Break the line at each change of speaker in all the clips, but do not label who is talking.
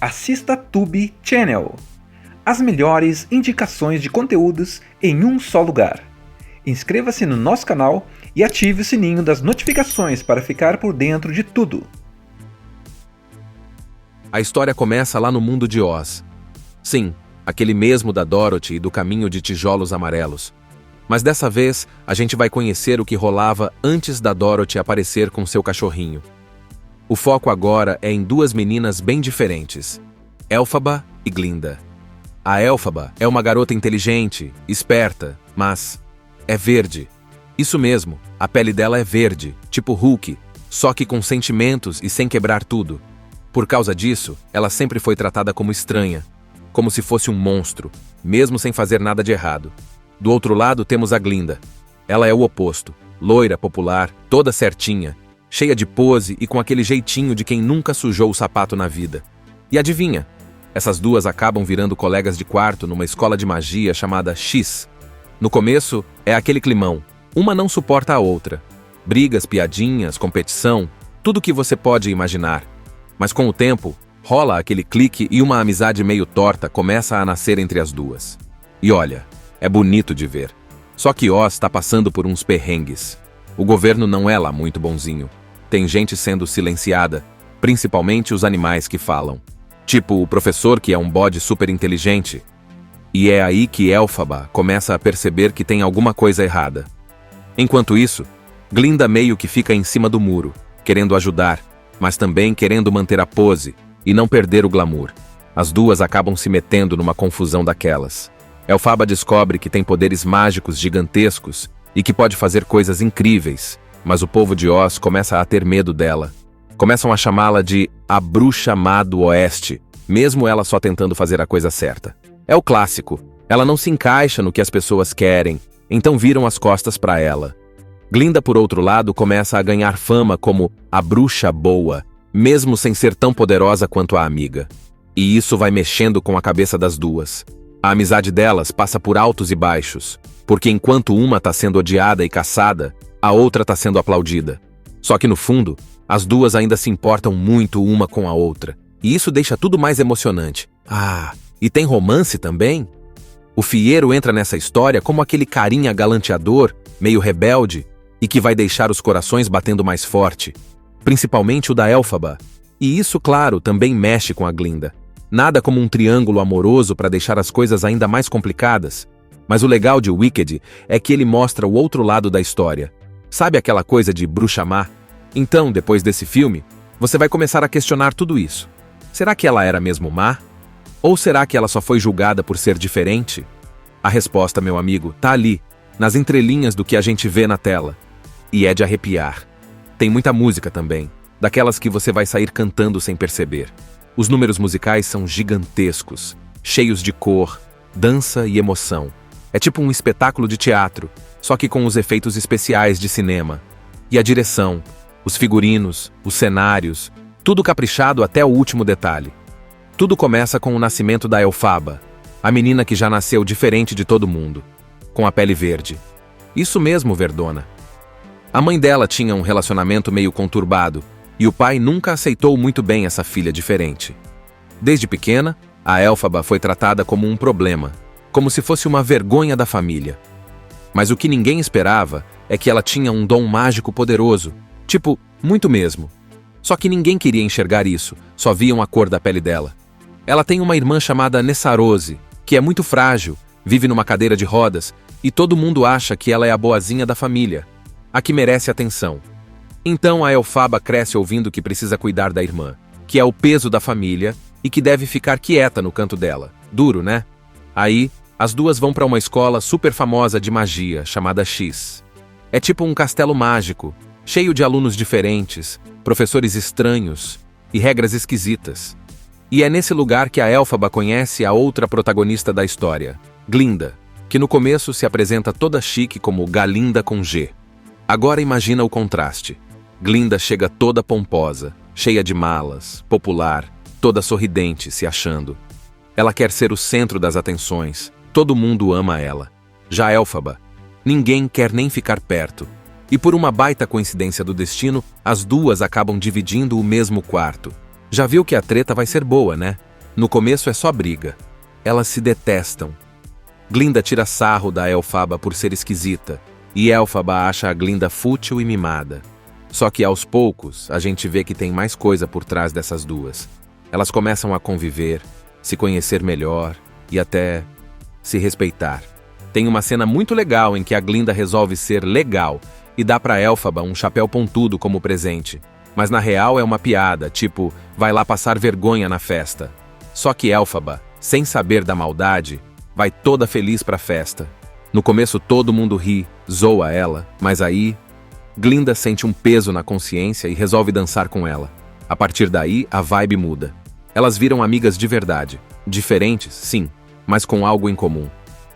assista Tube Channel. As melhores indicações de conteúdos em um só lugar. Inscreva-se no nosso canal e ative o sininho das notificações para ficar por dentro de tudo.
A história começa lá no mundo de Oz. Sim, aquele mesmo da Dorothy e do Caminho de Tijolos Amarelos. Mas dessa vez, a gente vai conhecer o que rolava antes da Dorothy aparecer com seu cachorrinho. O foco agora é em duas meninas bem diferentes, Elphaba e Glinda. A Elphaba é uma garota inteligente, esperta, mas é verde. Isso mesmo, a pele dela é verde, tipo Hulk, só que com sentimentos e sem quebrar tudo. Por causa disso, ela sempre foi tratada como estranha, como se fosse um monstro, mesmo sem fazer nada de errado. Do outro lado temos a Glinda. Ela é o oposto, loira, popular, toda certinha, cheia de pose e com aquele jeitinho de quem nunca sujou o sapato na vida. E adivinha? Essas duas acabam virando colegas de quarto numa escola de magia chamada X. No começo, é aquele climão. Uma não suporta a outra. Brigas, piadinhas, competição, tudo que você pode imaginar. Mas com o tempo, rola aquele clique e uma amizade meio torta começa a nascer entre as duas. E olha, é bonito de ver. Só que Oz está passando por uns perrengues. O governo não é lá muito bonzinho. Tem gente sendo silenciada, principalmente os animais que falam. Tipo o professor que é um bode super inteligente. E é aí que Elphaba começa a perceber que tem alguma coisa errada. Enquanto isso, Glinda meio que fica em cima do muro, querendo ajudar, mas também querendo manter a pose e não perder o glamour. As duas acabam se metendo numa confusão daquelas. Elphaba descobre que tem poderes mágicos gigantescos e que pode fazer coisas incríveis, mas o povo de Oz começa a ter medo dela. Começam a chamá-la de a Bruxa Má do Oeste, mesmo ela só tentando fazer a coisa certa. É o clássico, ela não se encaixa no que as pessoas querem, então viram as costas para ela. Glinda, por outro lado, começa a ganhar fama como a bruxa boa, mesmo sem ser tão poderosa quanto a amiga. E isso vai mexendo com a cabeça das duas. A amizade delas passa por altos e baixos, porque enquanto uma está sendo odiada e caçada, a outra está sendo aplaudida. Só que no fundo, as duas ainda se importam muito uma com a outra, e isso deixa tudo mais emocionante. Ah, e tem romance também? O Fiyero entra nessa história como aquele carinha galanteador, meio rebelde, e que vai deixar os corações batendo mais forte, principalmente o da Elphaba. E isso, claro, também mexe com a Glinda. Nada como um triângulo amoroso para deixar as coisas ainda mais complicadas. Mas o legal de Wicked é que ele mostra o outro lado da história. Sabe aquela coisa de bruxa má? Então, depois desse filme, você vai começar a questionar tudo isso. Será que ela era mesmo má? Ou será que ela só foi julgada por ser diferente? A resposta, meu amigo, tá ali, nas entrelinhas do que a gente vê na tela. E é de arrepiar. Tem muita música também, daquelas que você vai sair cantando sem perceber. Os números musicais são gigantescos, cheios de cor, dança e emoção. É tipo um espetáculo de teatro, só que com os efeitos especiais de cinema. E a direção, os figurinos, os cenários, tudo caprichado até o último detalhe. Tudo começa com o nascimento da Elphaba, a menina que já nasceu diferente de todo mundo, com a pele verde. Isso mesmo, verdona. A mãe dela tinha um relacionamento meio conturbado, e o pai nunca aceitou muito bem essa filha diferente. Desde pequena, a Elphaba foi tratada como um problema, como se fosse uma vergonha da família. Mas o que ninguém esperava é que ela tinha um dom mágico poderoso, tipo, muito mesmo. Só que ninguém queria enxergar isso, só viam a cor da pele dela. Ela tem uma irmã chamada Nessarose, que é muito frágil, vive numa cadeira de rodas, e todo mundo acha que ela é a boazinha da família, a que merece atenção. Então a Elphaba cresce ouvindo que precisa cuidar da irmã, que é o peso da família e que deve ficar quieta no canto dela. Duro, né? Aí, as duas vão para uma escola super famosa de magia, chamada X. É tipo um castelo mágico, cheio de alunos diferentes, professores estranhos e regras esquisitas. E é nesse lugar que a Elphaba conhece a outra protagonista da história, Glinda, que no começo se apresenta toda chique como Galinda com G. Agora imagina o contraste. Glinda chega toda pomposa, cheia de malas, popular, toda sorridente, se achando. Ela quer ser o centro das atenções, todo mundo ama ela. Já Elphaba, ninguém quer nem ficar perto. E por uma baita coincidência do destino, as duas acabam dividindo o mesmo quarto. Já viu que a treta vai ser boa, né? No começo é só briga. Elas se detestam. Glinda tira sarro da Elphaba por ser esquisita, e Elphaba acha a Glinda fútil e mimada. Só que aos poucos, a gente vê que tem mais coisa por trás dessas duas. Elas começam a conviver, se conhecer melhor e até se respeitar. Tem uma cena muito legal em que a Glinda resolve ser legal e dá pra Elphaba um chapéu pontudo como presente. Mas na real é uma piada, tipo, vai lá passar vergonha na festa. Só que Elphaba, sem saber da maldade, vai toda feliz pra festa. No começo todo mundo ri, zoa ela, mas aí Glinda sente um peso na consciência e resolve dançar com ela. A partir daí, a vibe muda. Elas viram amigas de verdade. Diferentes, sim, mas com algo em comum.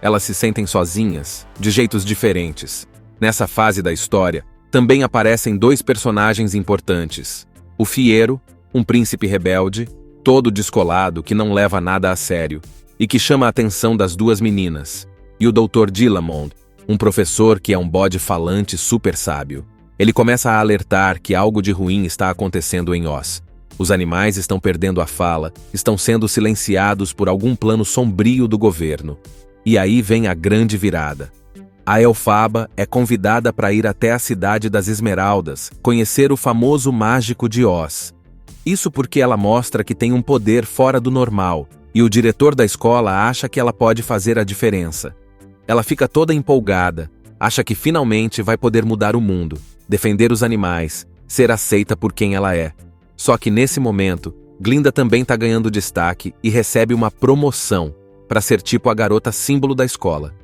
Elas se sentem sozinhas, de jeitos diferentes. Nessa fase da história, também aparecem dois personagens importantes. O Fiero, um príncipe rebelde, todo descolado, que não leva nada a sério, e que chama a atenção das duas meninas. E o Dr. Dillamond, um professor que é um bode falante super sábio. Ele começa a alertar que algo de ruim está acontecendo em Oz. Os animais estão perdendo a fala, estão sendo silenciados por algum plano sombrio do governo. E aí vem a grande virada. A Elphaba é convidada para ir até a cidade das Esmeraldas, conhecer o famoso mágico de Oz. Isso porque ela mostra que tem um poder fora do normal, e o diretor da escola acha que ela pode fazer a diferença. Ela fica toda empolgada, acha que finalmente vai poder mudar o mundo, defender os animais, ser aceita por quem ela é. Só que nesse momento, Glinda também está ganhando destaque e recebe uma promoção para ser tipo a garota símbolo da escola.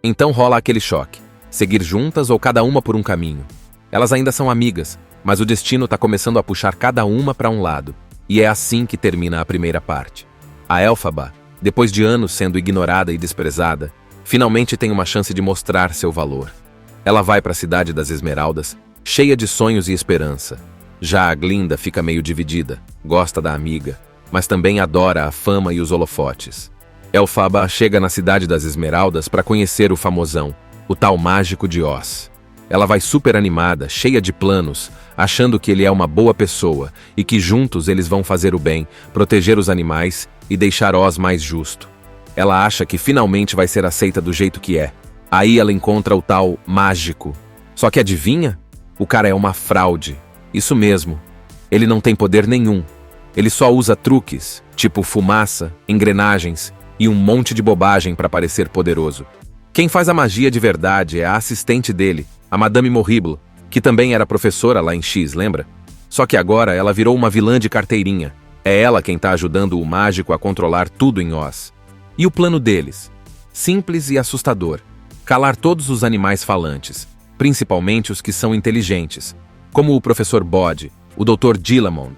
Então rola aquele choque, seguir juntas ou cada uma por um caminho. Elas ainda são amigas, mas o destino está começando a puxar cada uma para um lado, e é assim que termina a primeira parte. A Elphaba, depois de anos sendo ignorada e desprezada, finalmente tem uma chance de mostrar seu valor. Ela vai para a cidade das Esmeraldas, cheia de sonhos e esperança. Já a Glinda fica meio dividida, gosta da amiga, mas também adora a fama e os holofotes. Elphaba chega na cidade das Esmeraldas para conhecer o famosão, o tal mágico de Oz. Ela vai super animada, cheia de planos, achando que ele é uma boa pessoa e que juntos eles vão fazer o bem, proteger os animais e deixar Oz mais justo. Ela acha que finalmente vai ser aceita do jeito que é. Aí ela encontra o tal mágico. Só que adivinha? O cara é uma fraude. Isso mesmo. Ele não tem poder nenhum. Ele só usa truques, tipo fumaça, engrenagens e um monte de bobagem para parecer poderoso. Quem faz a magia de verdade é a assistente dele, a Madame Morrible, que também era professora lá em X, lembra? Só que agora ela virou uma vilã de carteirinha. É ela quem tá ajudando o mágico a controlar tudo em Oz. E o plano deles? Simples e assustador. Calar todos os animais falantes, principalmente os que são inteligentes, como o professor Bode, o Dr. Dillamond.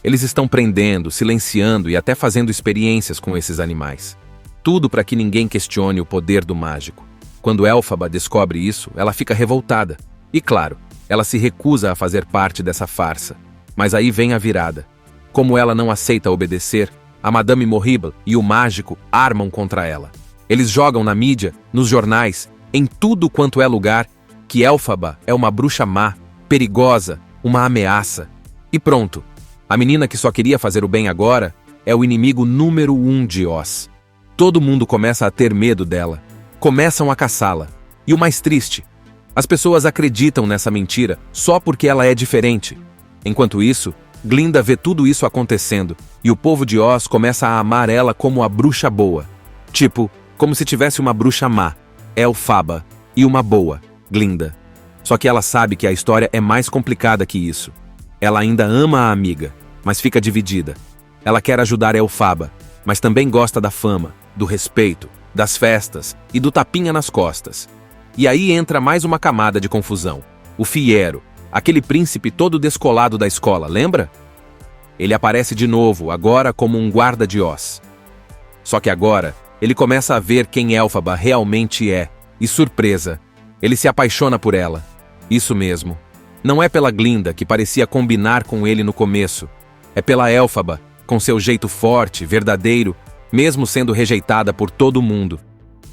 Eles estão prendendo, silenciando e até fazendo experiências com esses animais. Tudo para que ninguém questione o poder do mágico. Quando Elphaba descobre isso, ela fica revoltada. E claro, ela se recusa a fazer parte dessa farsa. Mas aí vem a virada. Como ela não aceita obedecer, a Madame Morrible e o mágico armam contra ela. Eles jogam na mídia, nos jornais, em tudo quanto é lugar, que Elphaba é uma bruxa má, perigosa, uma ameaça. E pronto. A menina que só queria fazer o bem agora é o inimigo número 1 de Oz. Todo mundo começa a ter medo dela. Começam a caçá-la. E o mais triste, as pessoas acreditam nessa mentira só porque ela é diferente. Enquanto isso, Glinda vê tudo isso acontecendo e o povo de Oz começa a amar ela como a bruxa boa. Tipo, como se tivesse uma bruxa má, Elphaba, e uma boa, Glinda. Só que ela sabe que a história é mais complicada que isso. Ela ainda ama a amiga, mas fica dividida. Ela quer ajudar Elphaba, mas também gosta da fama, do respeito, das festas e do tapinha nas costas. E aí entra mais uma camada de confusão. O Fiero, aquele príncipe todo descolado da escola, lembra? Ele aparece de novo, agora como um guarda de Oz. Só que agora, ele começa a ver quem Elphaba realmente é. E surpresa, ele se apaixona por ela. Isso mesmo. Não é pela Glinda, que parecia combinar com ele no começo. É pela Elphaba, com seu jeito forte, verdadeiro, mesmo sendo rejeitada por todo mundo.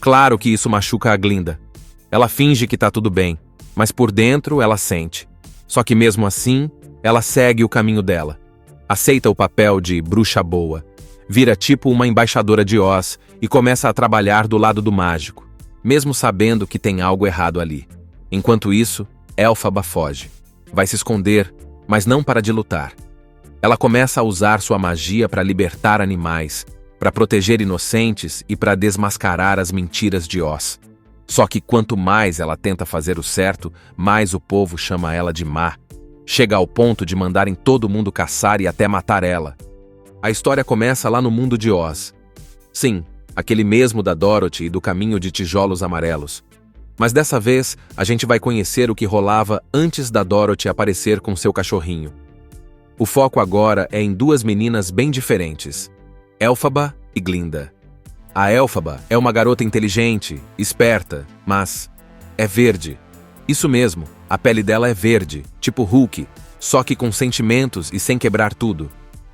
Claro que isso machuca a Glinda. Ela finge que tá tudo bem, mas por dentro ela sente. Só que mesmo assim, ela segue o caminho dela. Aceita o papel de bruxa boa. vira tipo uma embaixadora de Oz e começa a trabalhar do lado do mágico, mesmo sabendo que tem algo errado ali. Enquanto isso, Elphaba foge. Vai se esconder, mas não para de lutar. Ela começa a usar sua magia para libertar animais, para proteger inocentes e para desmascarar as mentiras de Oz. Só que quanto mais ela tenta fazer o certo, mais o povo chama ela de má. Chega ao ponto de mandarem todo mundo caçar e até matar ela. A história começa lá no mundo de Oz. Sim, aquele mesmo da Dorothy e do Caminho de Tijolos Amarelos. Mas dessa vez, a gente vai conhecer o que rolava antes da Dorothy aparecer com seu cachorrinho. O foco agora é em duas meninas bem diferentes, Elphaba e Glinda. A Elphaba é uma garota inteligente, esperta, mas é verde. Isso mesmo, a pele dela é verde, tipo Hulk, só que com sentimentos e sem quebrar tudo.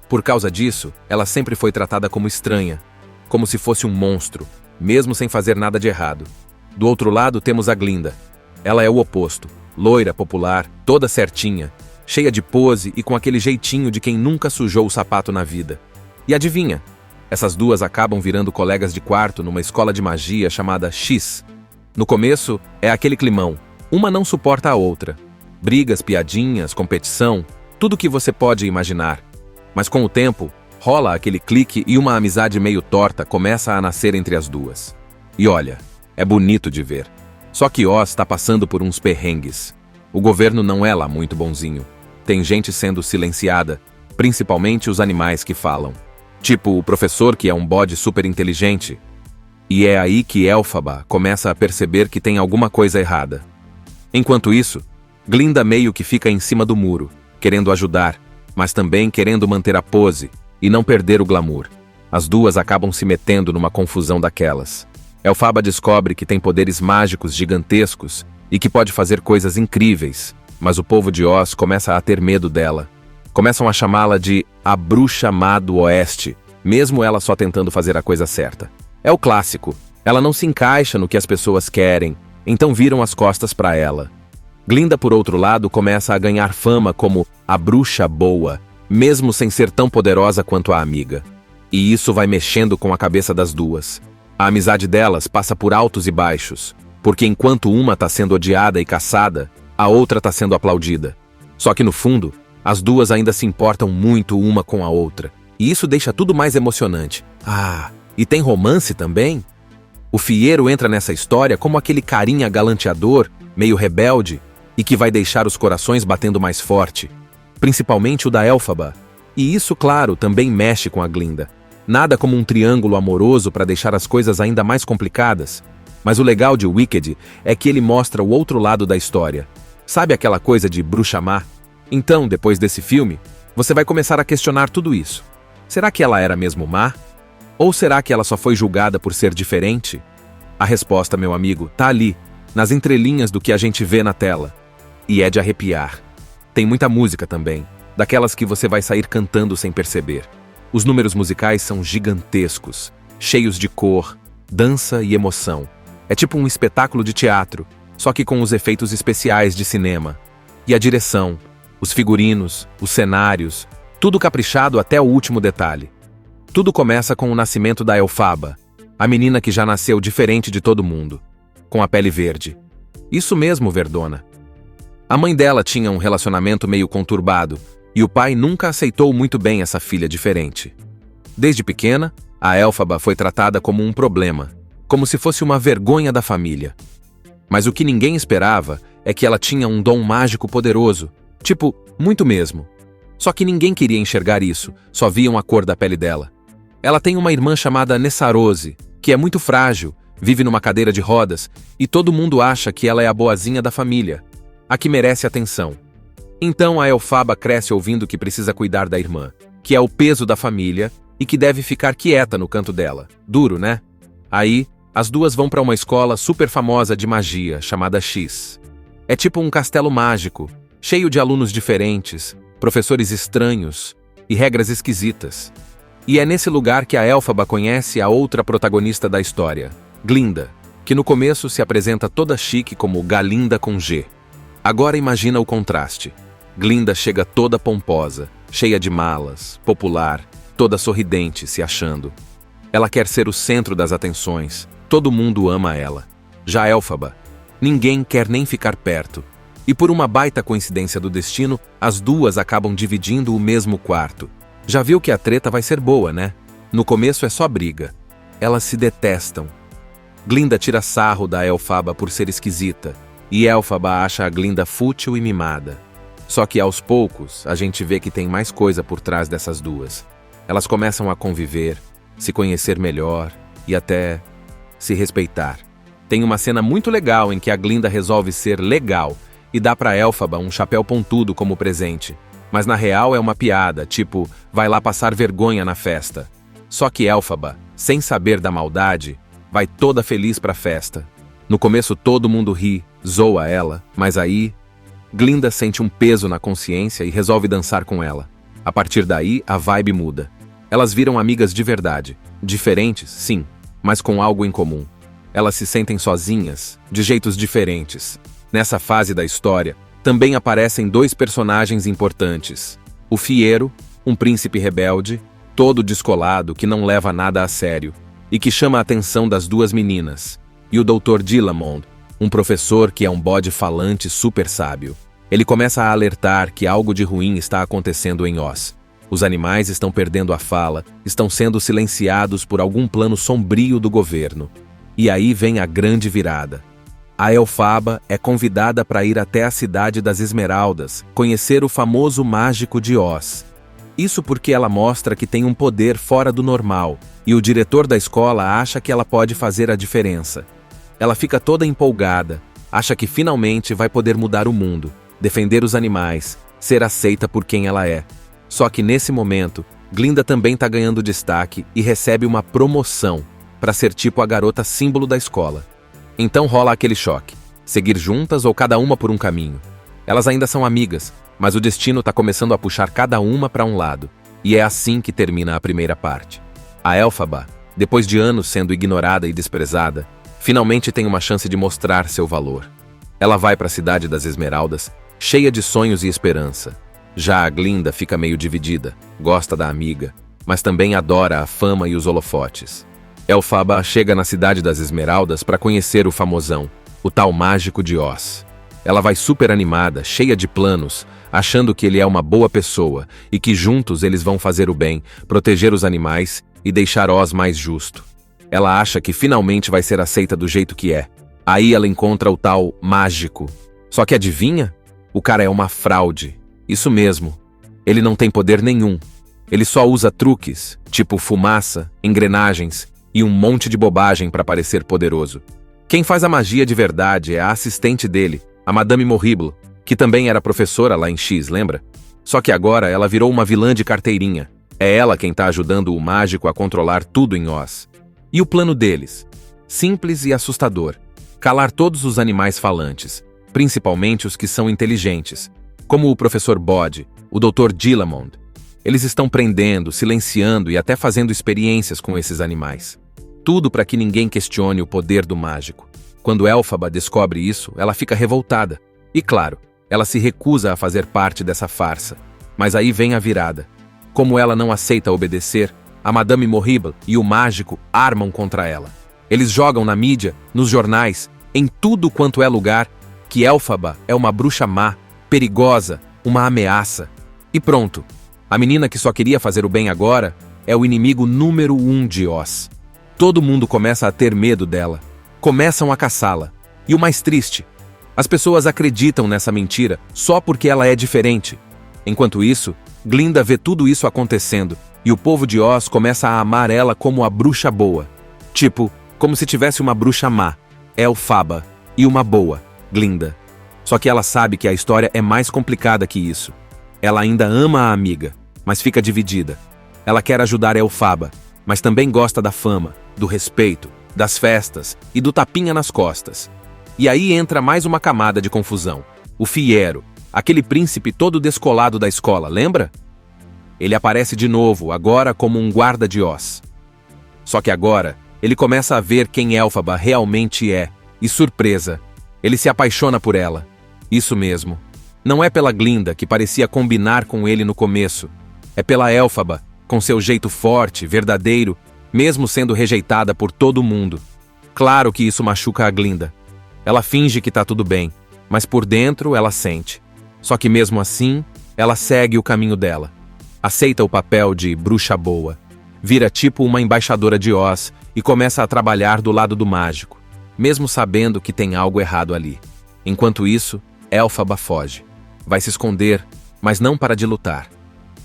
Por causa disso, ela sempre foi tratada como estranha, como se fosse um monstro, mesmo sem fazer nada de errado. Do outro lado temos a Glinda. Ela é o oposto, loira, popular, toda certinha, cheia de pose e com aquele jeitinho de quem nunca sujou o sapato na vida. E adivinha? Essas duas acabam virando colegas de quarto numa escola de magia chamada X. No começo, é aquele climão. Uma não suporta a outra. Brigas, piadinhas, competição, tudo o que você pode imaginar. Mas com o tempo, rola aquele clique e uma amizade meio torta começa a nascer entre as duas. E olha, é bonito de ver. Só que Oz está passando por uns perrengues. O governo não é lá muito bonzinho. Tem gente sendo silenciada, principalmente os animais que falam. Tipo o professor que é um bode super inteligente. E é aí que Elphaba começa a perceber que tem alguma coisa errada. Enquanto isso, Glinda meio que fica em cima do muro, querendo ajudar, mas também querendo manter a pose e não perder o glamour. As duas acabam se metendo numa confusão daquelas. Elphaba descobre que tem poderes mágicos gigantescos e que pode fazer coisas incríveis, mas o povo de Oz começa a ter medo dela. Começam a chamá-la de a Bruxa Má do Oeste, mesmo ela só tentando fazer a coisa certa. É o clássico, ela não se encaixa no que as pessoas querem, então viram as costas para ela. Glinda, por outro lado, começa a ganhar fama como a bruxa boa, mesmo sem ser tão poderosa quanto a amiga. E isso vai mexendo com a cabeça das duas. A amizade delas passa por altos e baixos, porque enquanto uma está sendo odiada e caçada, a outra está sendo aplaudida. Só que no fundo, as duas ainda se importam muito uma com a outra, e isso deixa tudo mais emocionante. Ah, e tem romance também? O Fieiro entra nessa história como aquele carinha galanteador, meio rebelde, e que vai deixar os corações batendo mais forte, principalmente o da Elphaba. E isso, claro, também mexe com a Glinda. Nada como um triângulo amoroso para deixar as coisas ainda mais complicadas. Mas o legal de Wicked é que ele mostra o outro lado da história. Sabe aquela coisa de bruxa má? Então, depois desse filme, você vai começar a questionar tudo isso. Será que ela era mesmo má? Ou será que ela só foi julgada por ser diferente? A resposta, meu amigo, tá ali, nas entrelinhas do que a gente vê na tela. E é de arrepiar. Tem muita música também, daquelas que você vai sair cantando sem perceber. Os números musicais são gigantescos, cheios de cor, dança e emoção. É tipo um espetáculo de teatro, só que com os efeitos especiais de cinema. E a direção, os figurinos, os cenários, tudo caprichado até o último detalhe. Tudo começa com o nascimento da Elphaba, a menina que já nasceu diferente de todo mundo, com a pele verde. Isso mesmo, verdona. A mãe dela tinha um relacionamento meio conturbado, e o pai nunca aceitou muito bem essa filha diferente. Desde pequena, a Elphaba foi tratada como um problema, como se fosse uma vergonha da família. Mas o que ninguém esperava é que ela tinha um dom mágico poderoso, tipo, muito mesmo. Só que ninguém queria enxergar isso, só viam a cor da pele dela. Ela tem uma irmã chamada Nessarose, que é muito frágil, vive numa cadeira de rodas, e todo mundo acha que ela é a boazinha da família, a que merece atenção. Então a Elphaba cresce ouvindo que precisa cuidar da irmã, que é o peso da família e que deve ficar quieta no canto dela. Duro, né? Aí, as duas vão para uma escola super famosa de magia, chamada X. É tipo um castelo mágico, cheio de alunos diferentes, professores estranhos e regras esquisitas. E é nesse lugar que a Elphaba conhece a outra protagonista da história, Glinda, que no começo se apresenta toda chique como Galinda com G. Agora imagina o contraste. Glinda chega toda pomposa, cheia de malas, popular, toda sorridente, se achando. Ela quer ser o centro das atenções, todo mundo ama ela. Já Elphaba, ninguém quer nem ficar perto. E por uma baita coincidência do destino, as duas acabam dividindo o mesmo quarto. Já viu que a treta vai ser boa, né? No começo é só briga. Elas se detestam. Glinda tira sarro da Elphaba por ser esquisita, e Elphaba acha a Glinda fútil e mimada. Só que aos poucos, a gente vê que tem mais coisa por trás dessas duas. Elas começam a conviver, se conhecer melhor e até se respeitar. Tem uma cena muito legal em que a Glinda resolve ser legal e dá pra Elphaba um chapéu pontudo como presente. Mas na real é uma piada, tipo, vai lá passar vergonha na festa. Só que Elphaba, sem saber da maldade, vai toda feliz pra festa. No começo todo mundo ri, zoa ela, mas aí Glinda sente um peso na consciência e resolve dançar com ela. A partir daí, a vibe muda. Elas viram amigas de verdade. Diferentes, sim, mas com algo em comum. Elas se sentem sozinhas, de jeitos diferentes. Nessa fase da história, também aparecem dois personagens importantes. O Fiero, um príncipe rebelde, todo descolado que não leva nada a sério, e que chama a atenção das duas meninas. E o Dr. Dillamond, um professor que é um bode falante super sábio. Ele começa a alertar que algo de ruim está acontecendo em Oz. Os animais estão perdendo a fala, estão sendo silenciados por algum plano sombrio do governo. E aí vem a grande virada. A Elphaba é convidada para ir até a cidade das Esmeraldas, conhecer o famoso mágico de Oz. Isso porque ela mostra que tem um poder fora do normal, e o diretor da escola acha que ela pode fazer a diferença. Ela fica toda empolgada, acha que finalmente vai poder mudar o mundo, defender os animais, ser aceita por quem ela é. Só que nesse momento, Glinda também tá ganhando destaque e recebe uma promoção para ser tipo a garota símbolo da escola. Então rola aquele choque, seguir juntas ou cada uma por um caminho. Elas ainda são amigas, mas o destino tá começando a puxar cada uma para um lado, e é assim que termina a primeira parte. A Elphaba, depois de anos sendo ignorada e desprezada, finalmente tem uma chance de mostrar seu valor. Ela vai para a cidade das Esmeraldas, cheia de sonhos e esperança. Já a Glinda fica meio dividida, gosta da amiga, mas também adora a fama e os holofotes. Elphaba chega na cidade das Esmeraldas para conhecer o famosão, o tal mágico de Oz. Ela vai super animada, cheia de planos, achando que ele é uma boa pessoa e que juntos eles vão fazer o bem, proteger os animais e deixar Oz mais justo. Ela acha que finalmente vai ser aceita do jeito que é. Aí ela encontra o tal mágico. Só que adivinha? O cara é uma fraude. Isso mesmo. Ele não tem poder nenhum. Ele só usa truques, tipo fumaça, engrenagens e um monte de bobagem para parecer poderoso. Quem faz a magia de verdade é a assistente dele, a Madame Morrible, que também era professora lá em X, lembra? Só que agora ela virou uma vilã de carteirinha. É ela quem tá ajudando o mágico a controlar tudo em Oz. E o plano deles? Simples e assustador. Calar todos os animais falantes, principalmente os que são inteligentes, como o professor Bode, o Dr. Dillamond. Eles estão prendendo, silenciando e até fazendo experiências com esses animais. Tudo para que ninguém questione o poder do mágico. Quando Elphaba descobre isso, ela fica revoltada. E claro, ela se recusa a fazer parte dessa farsa. Mas aí vem a virada. Como ela não aceita obedecer, a Madame Morrible e o mágico armam contra ela. Eles jogam na mídia, nos jornais, em tudo quanto é lugar, que Elphaba é uma bruxa má, perigosa, uma ameaça. E pronto. A menina que só queria fazer o bem agora é o inimigo número 1 de Oz. Todo mundo começa a ter medo dela. Começam a caçá-la. E o mais triste, as pessoas acreditam nessa mentira só porque ela é diferente. Enquanto isso, Glinda vê tudo isso acontecendo e o povo de Oz começa a amar ela como a bruxa boa. Tipo, como se tivesse uma bruxa má, Elphaba, e uma boa, Glinda. Só que ela sabe que a história é mais complicada que isso. Ela ainda ama a amiga, mas fica dividida. Ela quer ajudar Elphaba, mas também gosta da fama, do respeito, das festas e do tapinha nas costas. E aí entra mais uma camada de confusão. O Fiero, aquele príncipe todo descolado da escola, lembra? Ele aparece de novo, agora como um guarda de Oz. Só que agora, ele começa a ver quem Elphaba realmente é, e surpresa, ele se apaixona por ela. Isso mesmo. Não é pela Glinda, que parecia combinar com ele no começo. É pela Elphaba, com seu jeito forte, verdadeiro, mesmo sendo rejeitada por todo mundo. Claro que isso machuca a Glinda. Ela finge que tá tudo bem, mas por dentro ela sente. Só que mesmo assim, ela segue o caminho dela. Aceita o papel de bruxa boa. Vira tipo uma embaixadora de Oz e começa a trabalhar do lado do mágico, mesmo sabendo que tem algo errado ali. Enquanto isso, Elphaba foge. Vai se esconder, mas não para de lutar.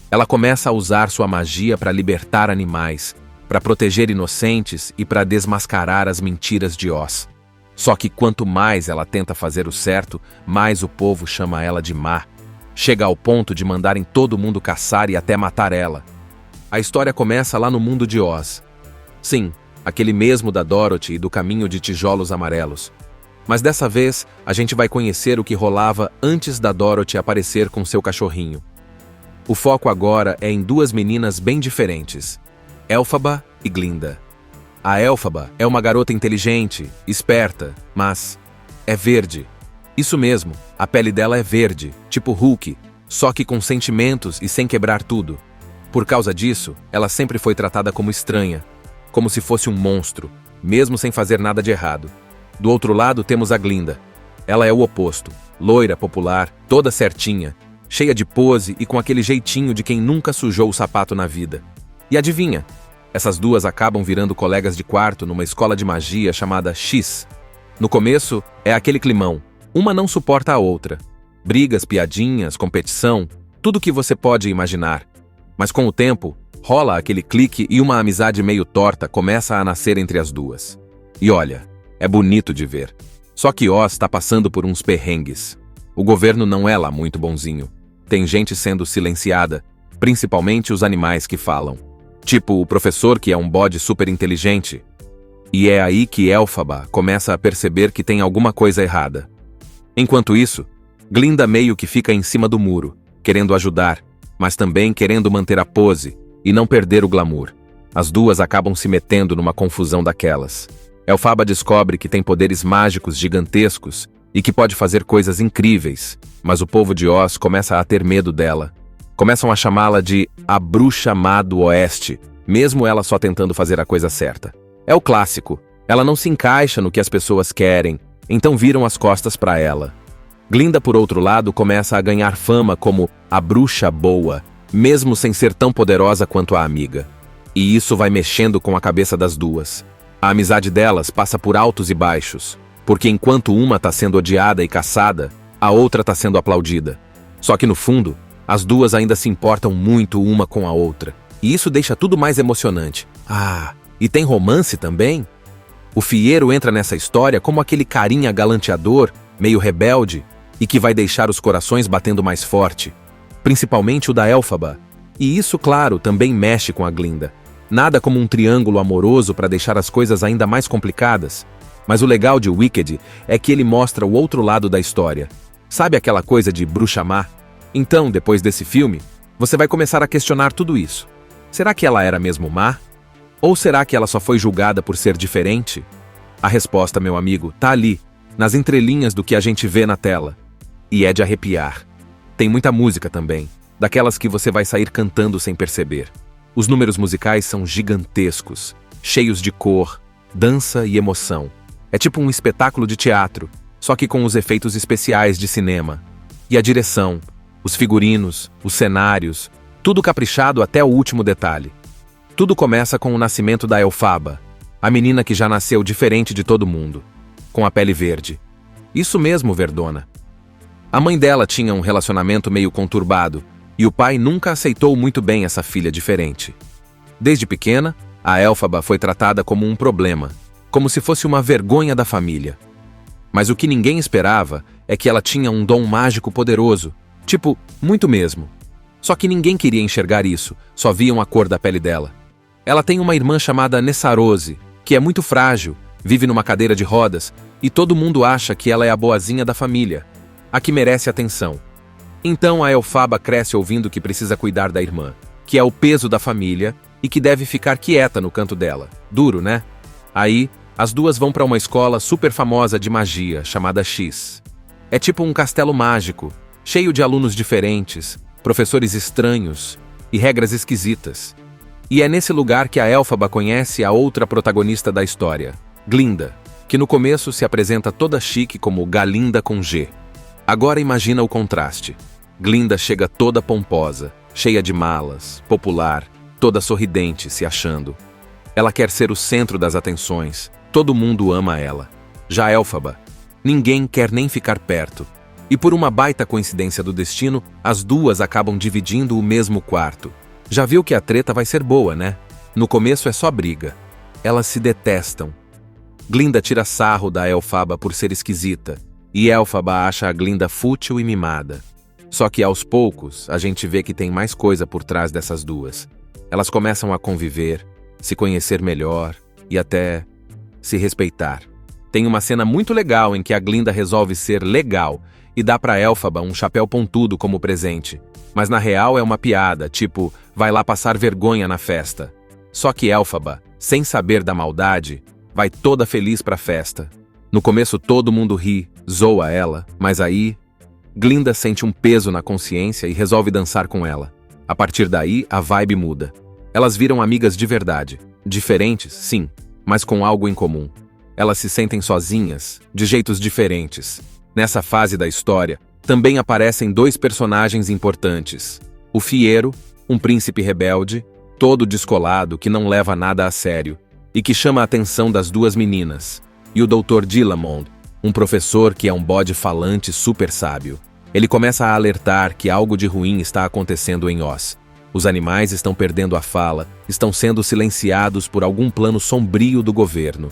Ela começa a usar sua magia para libertar animais, para proteger inocentes e para desmascarar as mentiras de Oz. Só que quanto mais ela tenta fazer o certo, mais o povo chama ela de má. Chega ao ponto de mandarem todo mundo caçar e até matar ela. A história começa lá no mundo de Oz. Sim, aquele mesmo da Dorothy e do Caminho de Tijolos Amarelos. Mas dessa vez, a gente vai conhecer o que rolava antes da Dorothy aparecer com seu cachorrinho. O foco agora é em duas meninas bem diferentes, Elphaba e Glinda. A Elphaba é uma garota inteligente, esperta, mas é verde. Isso mesmo, a pele dela é verde, tipo Hulk, só que com sentimentos e sem quebrar tudo. Por causa disso, ela sempre foi tratada como estranha, como se fosse um monstro, mesmo sem fazer nada de errado. Do outro lado temos a Glinda. Ela é o oposto, loira, popular, toda certinha, cheia de pose e com aquele jeitinho de quem nunca sujou o sapato na vida. E adivinha? Essas duas acabam virando colegas de quarto numa escola de magia chamada X. No começo, é aquele climão. Uma não suporta a outra. Brigas, piadinhas, competição, tudo que você pode imaginar. Mas com o tempo, rola aquele clique e uma amizade meio torta começa a nascer entre as duas. E olha, é bonito de ver. Só que Oz está passando por uns perrengues. O governo não é lá muito bonzinho. Tem gente sendo silenciada, principalmente os animais que falam. Tipo o professor que é um bode super inteligente. E é aí que Elphaba começa a perceber que tem alguma coisa errada. Enquanto isso, Glinda meio que fica em cima do muro, querendo ajudar, mas também querendo manter a pose e não perder o glamour. As duas acabam se metendo numa confusão daquelas. Elphaba descobre que tem poderes mágicos gigantescos e que pode fazer coisas incríveis, mas o povo de Oz começa a ter medo dela. Começam a chamá-la de a Bruxa Má do Oeste, mesmo ela só tentando fazer a coisa certa. É o clássico. Ela não se encaixa no que as pessoas querem, então viram as costas para ela. Glinda, por outro lado, começa a ganhar fama como a bruxa boa, mesmo sem ser tão poderosa quanto a amiga. E isso vai mexendo com a cabeça das duas. A amizade delas passa por altos e baixos, porque enquanto uma está sendo odiada e caçada, a outra está sendo aplaudida. Só que no fundo, as duas ainda se importam muito uma com a outra, e isso deixa tudo mais emocionante. Ah, e tem romance também? O Fieiro entra nessa história como aquele carinha galanteador, meio rebelde, e que vai deixar os corações batendo mais forte, principalmente o da Elphaba. E isso, claro, também mexe com a Glinda. Nada como um triângulo amoroso para deixar as coisas ainda mais complicadas. Mas o legal de Wicked é que ele mostra o outro lado da história. Sabe aquela coisa de bruxa má? Então, depois desse filme, você vai começar a questionar tudo isso. Será que ela era mesmo má? Ou será que ela só foi julgada por ser diferente? A resposta, meu amigo, tá ali, nas entrelinhas do que a gente vê na tela. E é de arrepiar. Tem muita música também, daquelas que você vai sair cantando sem perceber. Os números musicais são gigantescos, cheios de cor, dança e emoção. É tipo um espetáculo de teatro, só que com os efeitos especiais de cinema. E a direção, os figurinos, os cenários, tudo caprichado até o último detalhe. Tudo começa com o nascimento da Elphaba, a menina que já nasceu diferente de todo mundo, com a pele verde. Isso mesmo, verdona. A mãe dela tinha um relacionamento meio conturbado, e o pai nunca aceitou muito bem essa filha diferente. Desde pequena, a Elphaba foi tratada como um problema, como se fosse uma vergonha da família. Mas o que ninguém esperava é que ela tinha um dom mágico poderoso, tipo, muito mesmo. Só que ninguém queria enxergar isso, só viam a cor da pele dela. Ela tem uma irmã chamada Nessarose, que é muito frágil, vive numa cadeira de rodas, e todo mundo acha que ela é a boazinha da família, a que merece atenção. Então a Elphaba cresce ouvindo que precisa cuidar da irmã, que é o peso da família e que deve ficar quieta no canto dela. Duro, né? Aí, as duas vão para uma escola super famosa de magia, chamada X. É tipo um castelo mágico, cheio de alunos diferentes, professores estranhos e regras esquisitas. E é nesse lugar que a Elphaba conhece a outra protagonista da história, Glinda, que no começo se apresenta toda chique como Galinda com G. Agora imagina o contraste. Glinda chega toda pomposa, cheia de malas, popular, toda sorridente, se achando. Ela quer ser o centro das atenções, todo mundo ama ela. Já Elphaba, ninguém quer nem ficar perto. E por uma baita coincidência do destino, as duas acabam dividindo o mesmo quarto. Já viu que a treta vai ser boa, né? No começo é só briga. Elas se detestam. Glinda tira sarro da Elphaba por ser esquisita, e Elphaba acha a Glinda fútil e mimada. Só que aos poucos, a gente vê que tem mais coisa por trás dessas duas. Elas começam a conviver, se conhecer melhor e até se respeitar. Tem uma cena muito legal em que a Glinda resolve ser legal e dá pra Elphaba um chapéu pontudo como presente. Mas na real é uma piada, tipo, vai lá passar vergonha na festa. Só que Elphaba, sem saber da maldade, vai toda feliz pra festa. No começo todo mundo ri, zoa ela, mas aí Glinda sente um peso na consciência e resolve dançar com ela. A partir daí, a vibe muda. Elas viram amigas de verdade. Diferentes, sim, mas com algo em comum. Elas se sentem sozinhas, de jeitos diferentes. Nessa fase da história, também aparecem dois personagens importantes. O Fiero, um príncipe rebelde, todo descolado que não leva nada a sério, e que chama a atenção das duas meninas. E o Dr. Dillamond, um professor que é um bode falante super sábio. Ele começa a alertar que algo de ruim está acontecendo em Oz. Os animais estão perdendo a fala, estão sendo silenciados por algum plano sombrio do governo.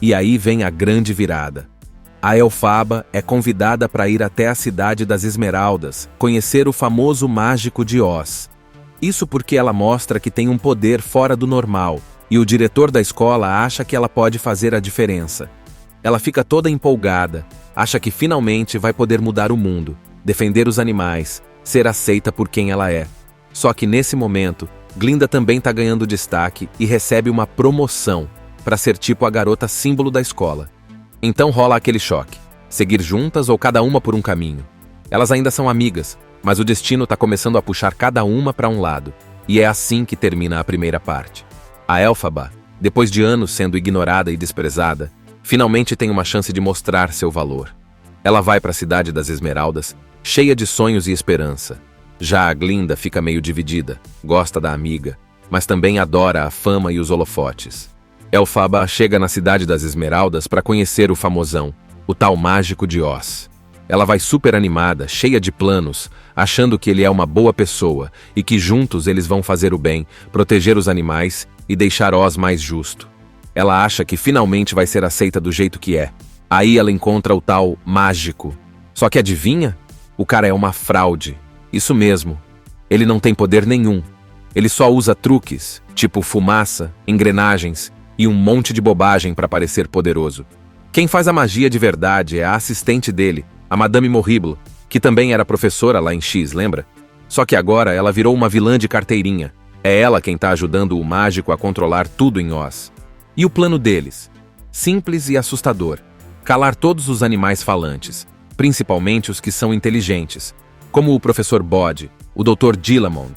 E aí vem a grande virada. A Elphaba é convidada para ir até a cidade das Esmeraldas, conhecer o famoso mágico de Oz. Isso porque ela mostra que tem um poder fora do normal, e o diretor da escola acha que ela pode fazer a diferença. Ela fica toda empolgada, acha que finalmente vai poder mudar o mundo, defender os animais, ser aceita por quem ela é. Só que nesse momento, Glinda também está ganhando destaque e recebe uma promoção para ser tipo a garota símbolo da escola. Então rola aquele choque, seguir juntas ou cada uma por um caminho. Elas ainda são amigas, mas o destino está começando a puxar cada uma para um lado, e é assim que termina a primeira parte. A Elphaba, depois de anos sendo ignorada e desprezada, finalmente tem uma chance de mostrar seu valor. Ela vai para a cidade das Esmeraldas, cheia de sonhos e esperança. Já a Glinda fica meio dividida, gosta da amiga, mas também adora a fama e os holofotes. Elphaba chega na cidade das Esmeraldas para conhecer o famosão, o tal mágico de Oz. Ela vai super animada, cheia de planos, achando que ele é uma boa pessoa e que juntos eles vão fazer o bem, proteger os animais e deixar Oz mais justo. Ela acha que finalmente vai ser aceita do jeito que é. Aí ela encontra o tal mágico. Só que adivinha? O cara é uma fraude. Isso mesmo. Ele não tem poder nenhum. Ele só usa truques, tipo fumaça, engrenagens e um monte de bobagem para parecer poderoso. Quem faz a magia de verdade é a assistente dele, a Madame Morrible, que também era professora lá em X, lembra? Só que agora ela virou uma vilã de carteirinha. É ela quem tá ajudando o mágico a controlar tudo em Oz. E o plano deles? Simples e assustador. Calar todos os animais falantes, principalmente os que são inteligentes, como o professor Bode, o Dr. Dillamond.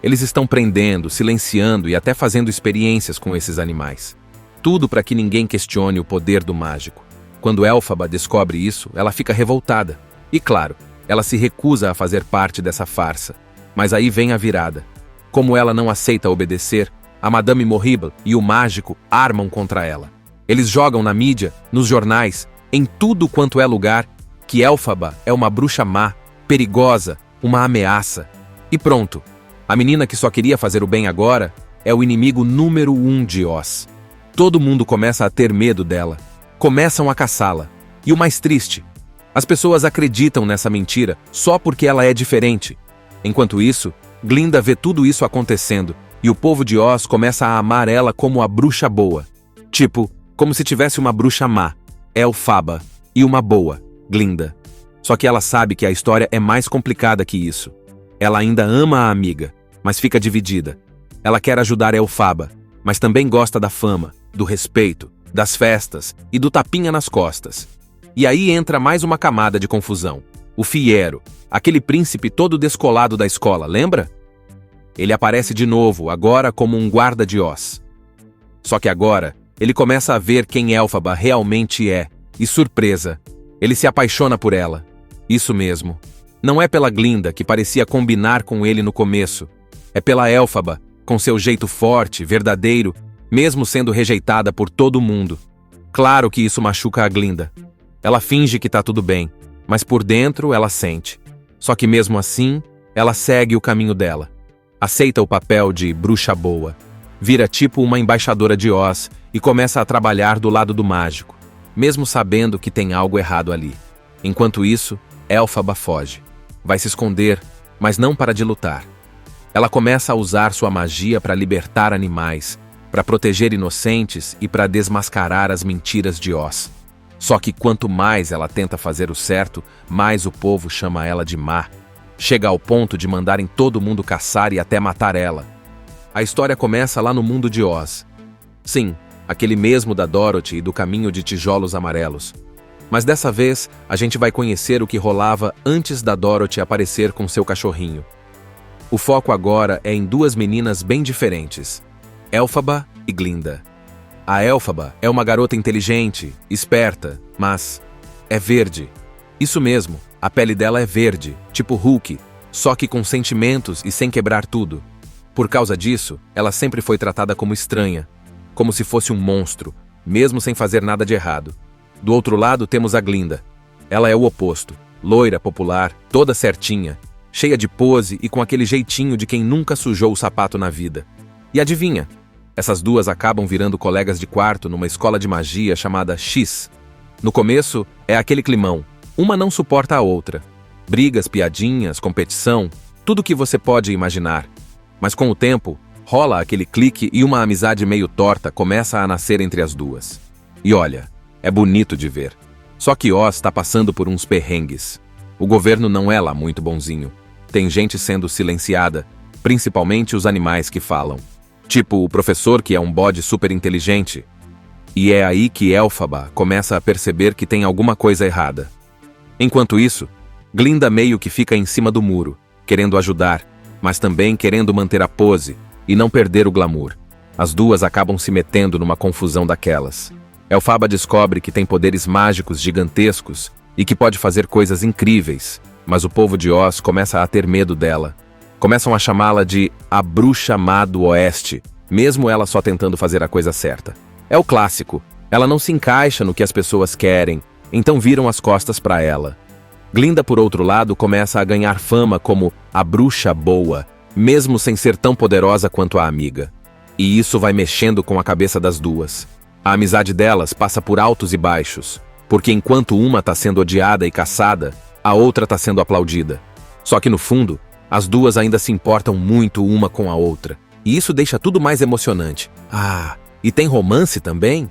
Eles estão prendendo, silenciando e até fazendo experiências com esses animais. Tudo para que ninguém questione o poder do mágico. Quando Elphaba descobre isso, ela fica revoltada. E claro, ela se recusa a fazer parte dessa farsa. Mas aí vem a virada. Como ela não aceita obedecer, a Madame Morrible e o mágico armam contra ela. Eles jogam na mídia, nos jornais, em tudo quanto é lugar, que Elphaba é uma bruxa má, perigosa, uma ameaça. E pronto. A menina que só queria fazer o bem agora é o inimigo número 1 de Oz. Todo mundo começa a ter medo dela. Começam a caçá-la. E o mais triste, as pessoas acreditam nessa mentira só porque ela é diferente. Enquanto isso, Glinda vê tudo isso acontecendo e o povo de Oz começa a amar ela como a bruxa boa. Tipo, como se tivesse uma bruxa má, Elphaba, e uma boa, Glinda. Só que ela sabe que a história é mais complicada que isso. Ela ainda ama a amiga, mas fica dividida. Ela quer ajudar Elphaba, mas também gosta da fama, do respeito, das festas e do tapinha nas costas. E aí entra mais uma camada de confusão. O Fiero, aquele príncipe todo descolado da escola, lembra? ele aparece de novo, agora como um guarda de Oz. Só que agora, ele começa a ver quem Elphaba realmente é, e surpresa, ele se apaixona por ela. Isso mesmo. Não é pela Glinda, que parecia combinar com ele no começo. É pela Elphaba, com seu jeito forte, verdadeiro, mesmo sendo rejeitada por todo mundo. Claro que isso machuca a Glinda. Ela finge que tá tudo bem, mas por dentro ela sente. Só que mesmo assim, ela segue o caminho dela. Aceita o papel de bruxa boa. Vira tipo uma embaixadora de Oz e começa a trabalhar do lado do mágico, mesmo sabendo que tem algo errado ali. Enquanto isso, Elphaba foge. Vai se esconder, mas não para de lutar. Ela começa a usar sua magia para libertar animais, para proteger inocentes e para desmascarar as mentiras de Oz. Só que quanto mais ela tenta fazer o certo, mais o povo chama ela de má. Chega ao ponto de mandarem todo mundo caçar e até matar ela. A história começa lá no mundo de Oz. Sim, aquele mesmo da Dorothy e do Caminho de Tijolos Amarelos. Mas dessa vez, a gente vai conhecer o que rolava antes da Dorothy aparecer com seu cachorrinho. O foco agora é em duas meninas bem diferentes, Elphaba e Glinda. A Elphaba é uma garota inteligente, esperta, mas é verde. Isso mesmo, a pele dela é verde, tipo Hulk, só que com sentimentos e sem quebrar tudo. Por causa disso, ela sempre foi tratada como estranha, como se fosse um monstro, mesmo sem fazer nada de errado. Do outro lado temos a Glinda. Ela é o oposto, loira, popular, toda certinha, cheia de pose e com aquele jeitinho de quem nunca sujou o sapato na vida. E adivinha? Essas duas acabam virando colegas de quarto numa escola de magia chamada X. No começo, é aquele climão. Uma não suporta a outra. Brigas, piadinhas, competição, tudo que você pode imaginar. Mas com o tempo, rola aquele clique e uma amizade meio torta começa a nascer entre as duas. E olha, é bonito de ver. Só que Oz está passando por uns perrengues. O governo não é lá muito bonzinho. Tem gente sendo silenciada, principalmente os animais que falam. Tipo o professor que é um bode super inteligente. E é aí que Elphaba começa a perceber que tem alguma coisa errada. Enquanto isso, Glinda meio que fica em cima do muro, querendo ajudar, mas também querendo manter a pose e não perder o glamour. As duas acabam se metendo numa confusão daquelas. Elphaba descobre que tem poderes mágicos gigantescos e que pode fazer coisas incríveis, mas o povo de Oz começa a ter medo dela. Começam a chamá-la de a Bruxa Má do Oeste, mesmo ela só tentando fazer a coisa certa. É o clássico, ela não se encaixa no que as pessoas querem, então viram as costas para ela. Glinda, por outro lado, começa a ganhar fama como a bruxa boa, mesmo sem ser tão poderosa quanto a amiga. E isso vai mexendo com a cabeça das duas. A amizade delas passa por altos e baixos, porque enquanto uma está sendo odiada e caçada, a outra está sendo aplaudida. Só que no fundo, as duas ainda se importam muito uma com a outra, e isso deixa tudo mais emocionante. Ah, e tem romance também?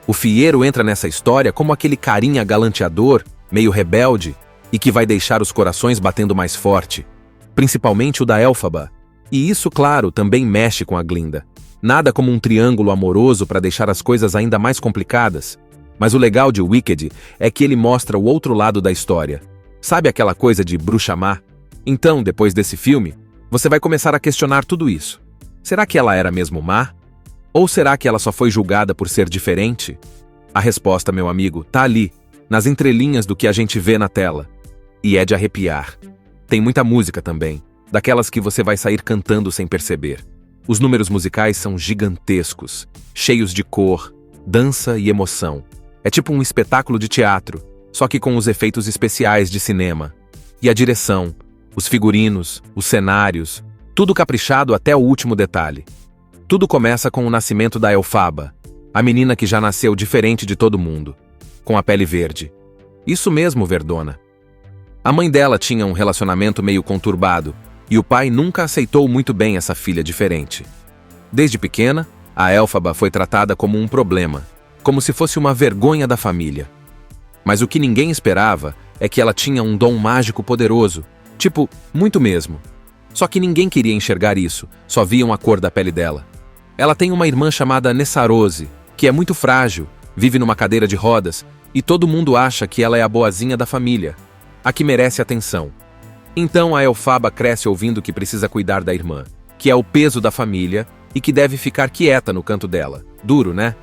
O Fieiro entra nessa história como aquele carinha galanteador, meio rebelde, e que vai deixar os corações batendo mais forte, principalmente o da Elphaba. E isso, claro, também mexe com a Glinda. Nada como um triângulo amoroso para deixar as coisas ainda mais complicadas. Mas o legal de Wicked é que ele mostra o outro lado da história. Sabe aquela coisa de bruxa má? Então, depois desse filme, você vai começar a questionar tudo isso. Será que ela era mesmo má? Ou será que ela só foi julgada por ser diferente? A resposta, meu amigo, tá ali, nas entrelinhas do que a gente vê na tela. E é de arrepiar. Tem muita música também, daquelas que você vai sair cantando sem perceber. Os números musicais são gigantescos, cheios de cor, dança e emoção. É tipo um espetáculo de teatro, só que com os efeitos especiais de cinema. E a direção, os figurinos, os cenários, tudo caprichado até o último detalhe. Tudo começa com o nascimento da Elphaba, a menina que já nasceu diferente de todo mundo, com a pele verde. Isso mesmo, verdona. A mãe dela tinha um relacionamento meio conturbado, e o pai nunca aceitou muito bem essa filha diferente. Desde pequena, a Elphaba foi tratada como um problema, como se fosse uma vergonha da família. Mas o que ninguém esperava é que ela tinha um dom mágico poderoso, tipo, muito mesmo. Só que ninguém queria enxergar isso, só viam a cor da pele dela. Ela tem uma irmã chamada Nessarose, que é muito frágil, vive numa cadeira de rodas, e todo mundo acha que ela é a boazinha da família, a que merece atenção. Então a Elphaba cresce ouvindo que precisa cuidar da irmã, que é o peso da família e que deve ficar quieta no canto dela. Duro, né?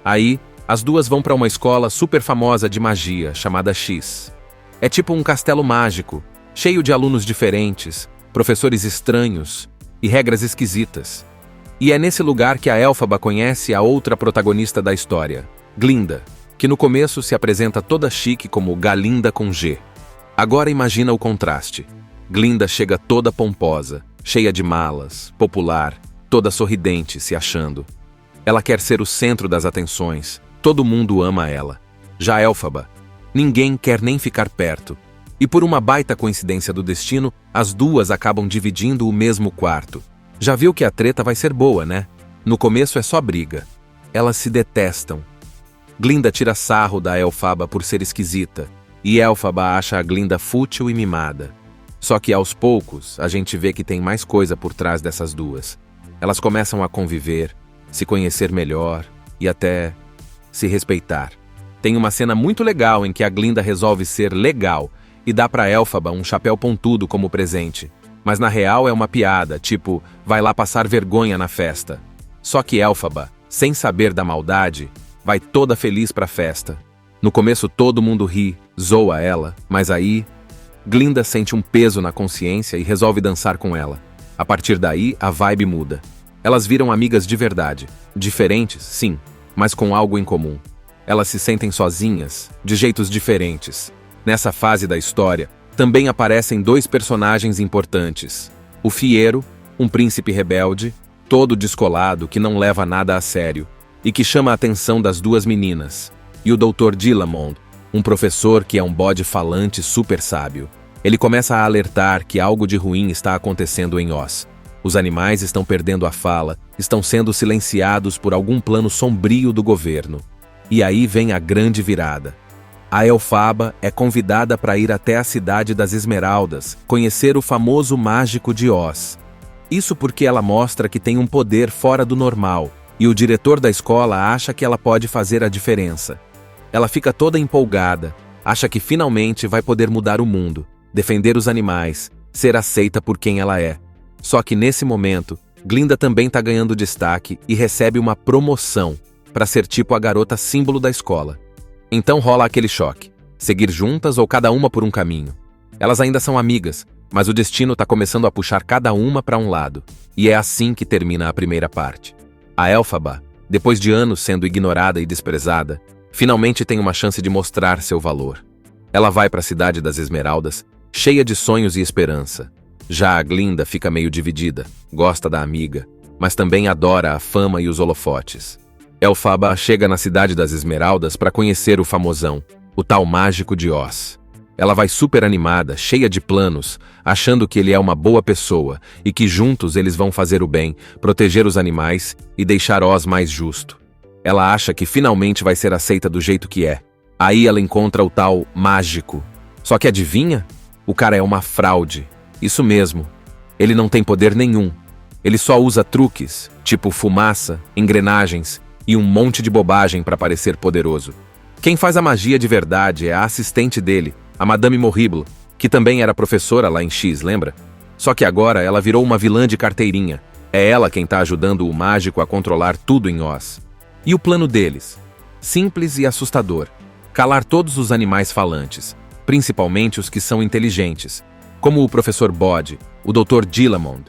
Aí, as duas vão para uma escola super famosa de magia, chamada X. É tipo um castelo mágico, cheio de alunos diferentes, professores estranhos e regras esquisitas. E é nesse lugar que a Elphaba conhece a outra protagonista da história, Glinda, que no começo se apresenta toda chique como Galinda com G. Agora imagina o contraste. Glinda chega toda pomposa, cheia de malas, popular, toda sorridente, se achando. Ela quer ser o centro das atenções, todo mundo ama ela. Já Elphaba, ninguém quer nem ficar perto. E por uma baita coincidência do destino, as duas acabam dividindo o mesmo quarto. Já viu que a treta vai ser boa, né? No começo é só briga. Elas se detestam. Glinda tira sarro da Elphaba por ser esquisita, e Elphaba acha a Glinda fútil e mimada. Só que aos poucos, a gente vê que tem mais coisa por trás dessas duas. Elas começam a conviver, se conhecer melhor e até se respeitar. Tem uma cena muito legal em que a Glinda resolve ser legal e dá pra Elphaba um chapéu pontudo como presente. Mas na real é uma piada, tipo, vai lá passar vergonha na festa. Só que Elphaba, sem saber da maldade, vai toda feliz pra festa. No começo todo mundo ri, zoa ela, mas aí Glinda sente um peso na consciência e resolve dançar com ela. A partir daí, a vibe muda. Elas viram amigas de verdade. Diferentes, sim, mas com algo em comum. Elas se sentem sozinhas, de jeitos diferentes. Nessa fase da história, também aparecem dois personagens importantes. O Fiero, um príncipe rebelde, todo descolado, que não leva nada a sério, e que chama a atenção das duas meninas. E o Dr. Dillamond, um professor que é um bode falante super sábio. Ele começa a alertar que algo de ruim está acontecendo em Oz. Os animais estão perdendo a fala, estão sendo silenciados por algum plano sombrio do governo. E aí vem a grande virada. A Elphaba é convidada para ir até a cidade das Esmeraldas, conhecer o famoso mágico de Oz. Isso porque ela mostra que tem um poder fora do normal, e o diretor da escola acha que ela pode fazer a diferença. Ela fica toda empolgada, acha que finalmente vai poder mudar o mundo, defender os animais, ser aceita por quem ela é. Só que nesse momento, Glinda também está ganhando destaque e recebe uma promoção para ser tipo a garota símbolo da escola. Então rola aquele choque, seguir juntas ou cada uma por um caminho. Elas ainda são amigas, mas o destino está começando a puxar cada uma para um lado, e é assim que termina a primeira parte. A Elphaba, depois de anos sendo ignorada e desprezada, finalmente tem uma chance de mostrar seu valor. Ela vai para a cidade das Esmeraldas, cheia de sonhos e esperança. Já a Glinda fica meio dividida, gosta da amiga, mas também adora a fama e os holofotes. Elphaba chega na cidade das Esmeraldas para conhecer o famosão, o tal mágico de Oz. Ela vai super animada, cheia de planos, achando que ele é uma boa pessoa e que juntos eles vão fazer o bem, proteger os animais e deixar Oz mais justo. Ela acha que finalmente vai ser aceita do jeito que é. Aí ela encontra o tal mágico. Só que adivinha? O cara é uma fraude. Isso mesmo. Ele não tem poder nenhum. Ele só usa truques, tipo fumaça, engrenagens e um monte de bobagem para parecer poderoso. Quem faz a magia de verdade é a assistente dele, a Madame Morrible, que também era professora lá em X, lembra? Só que agora ela virou uma vilã de carteirinha. É ela quem tá ajudando o mágico a controlar tudo em Oz. E o plano deles? Simples e assustador. Calar todos os animais falantes, principalmente os que são inteligentes, como o professor Bode, o Dr. Dillamond.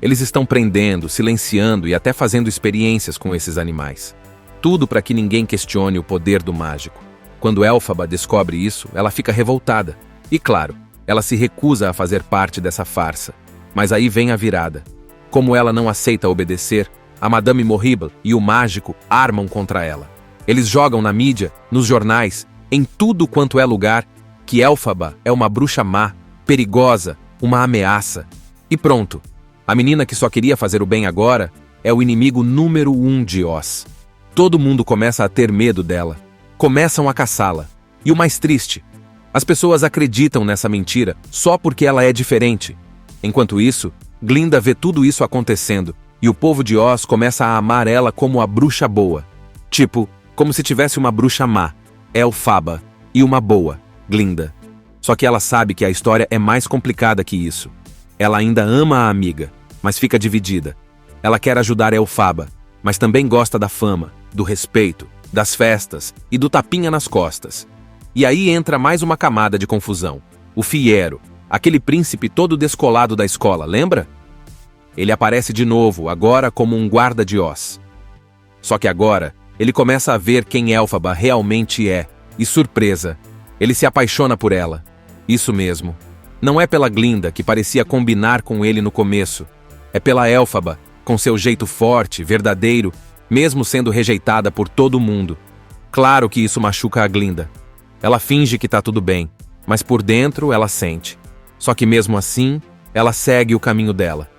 Eles estão prendendo, silenciando e até fazendo experiências com esses animais. Tudo para que ninguém questione o poder do mágico. Quando Elphaba descobre isso, ela fica revoltada. E claro, ela se recusa a fazer parte dessa farsa. Mas aí vem a virada. Como ela não aceita obedecer, a Madame Morrible e o mágico armam contra ela. Eles jogam na mídia, nos jornais, em tudo quanto é lugar, que Elphaba é uma bruxa má, perigosa, uma ameaça. E pronto. A menina que só queria fazer o bem agora é o inimigo número 1 de Oz. Todo mundo começa a ter medo dela. Começam a caçá-la. E o mais triste, as pessoas acreditam nessa mentira só porque ela é diferente. Enquanto isso, Glinda vê tudo isso acontecendo e o povo de Oz começa a amar ela como a bruxa boa. Tipo, como se tivesse uma bruxa má, Elphaba, e uma boa, Glinda. Só que ela sabe que a história é mais complicada que isso. Ela ainda ama a amiga. mas fica dividida. Ela quer ajudar Elphaba, mas também gosta da fama, do respeito, das festas e do tapinha nas costas. E aí entra mais uma camada de confusão. O Fiero, aquele príncipe todo descolado da escola, lembra? Ele aparece de novo, agora como um guarda de Oz. Só que agora, ele começa a ver quem Elphaba realmente é, e surpresa, ele se apaixona por ela. Isso mesmo. Não é pela Glinda, que parecia combinar com ele no começo. É pela Elphaba, com seu jeito forte, verdadeiro, mesmo sendo rejeitada por todo mundo. Claro que isso machuca a Glinda. Ela finge que tá tudo bem, mas por dentro ela sente. Só que mesmo assim, ela segue o caminho dela.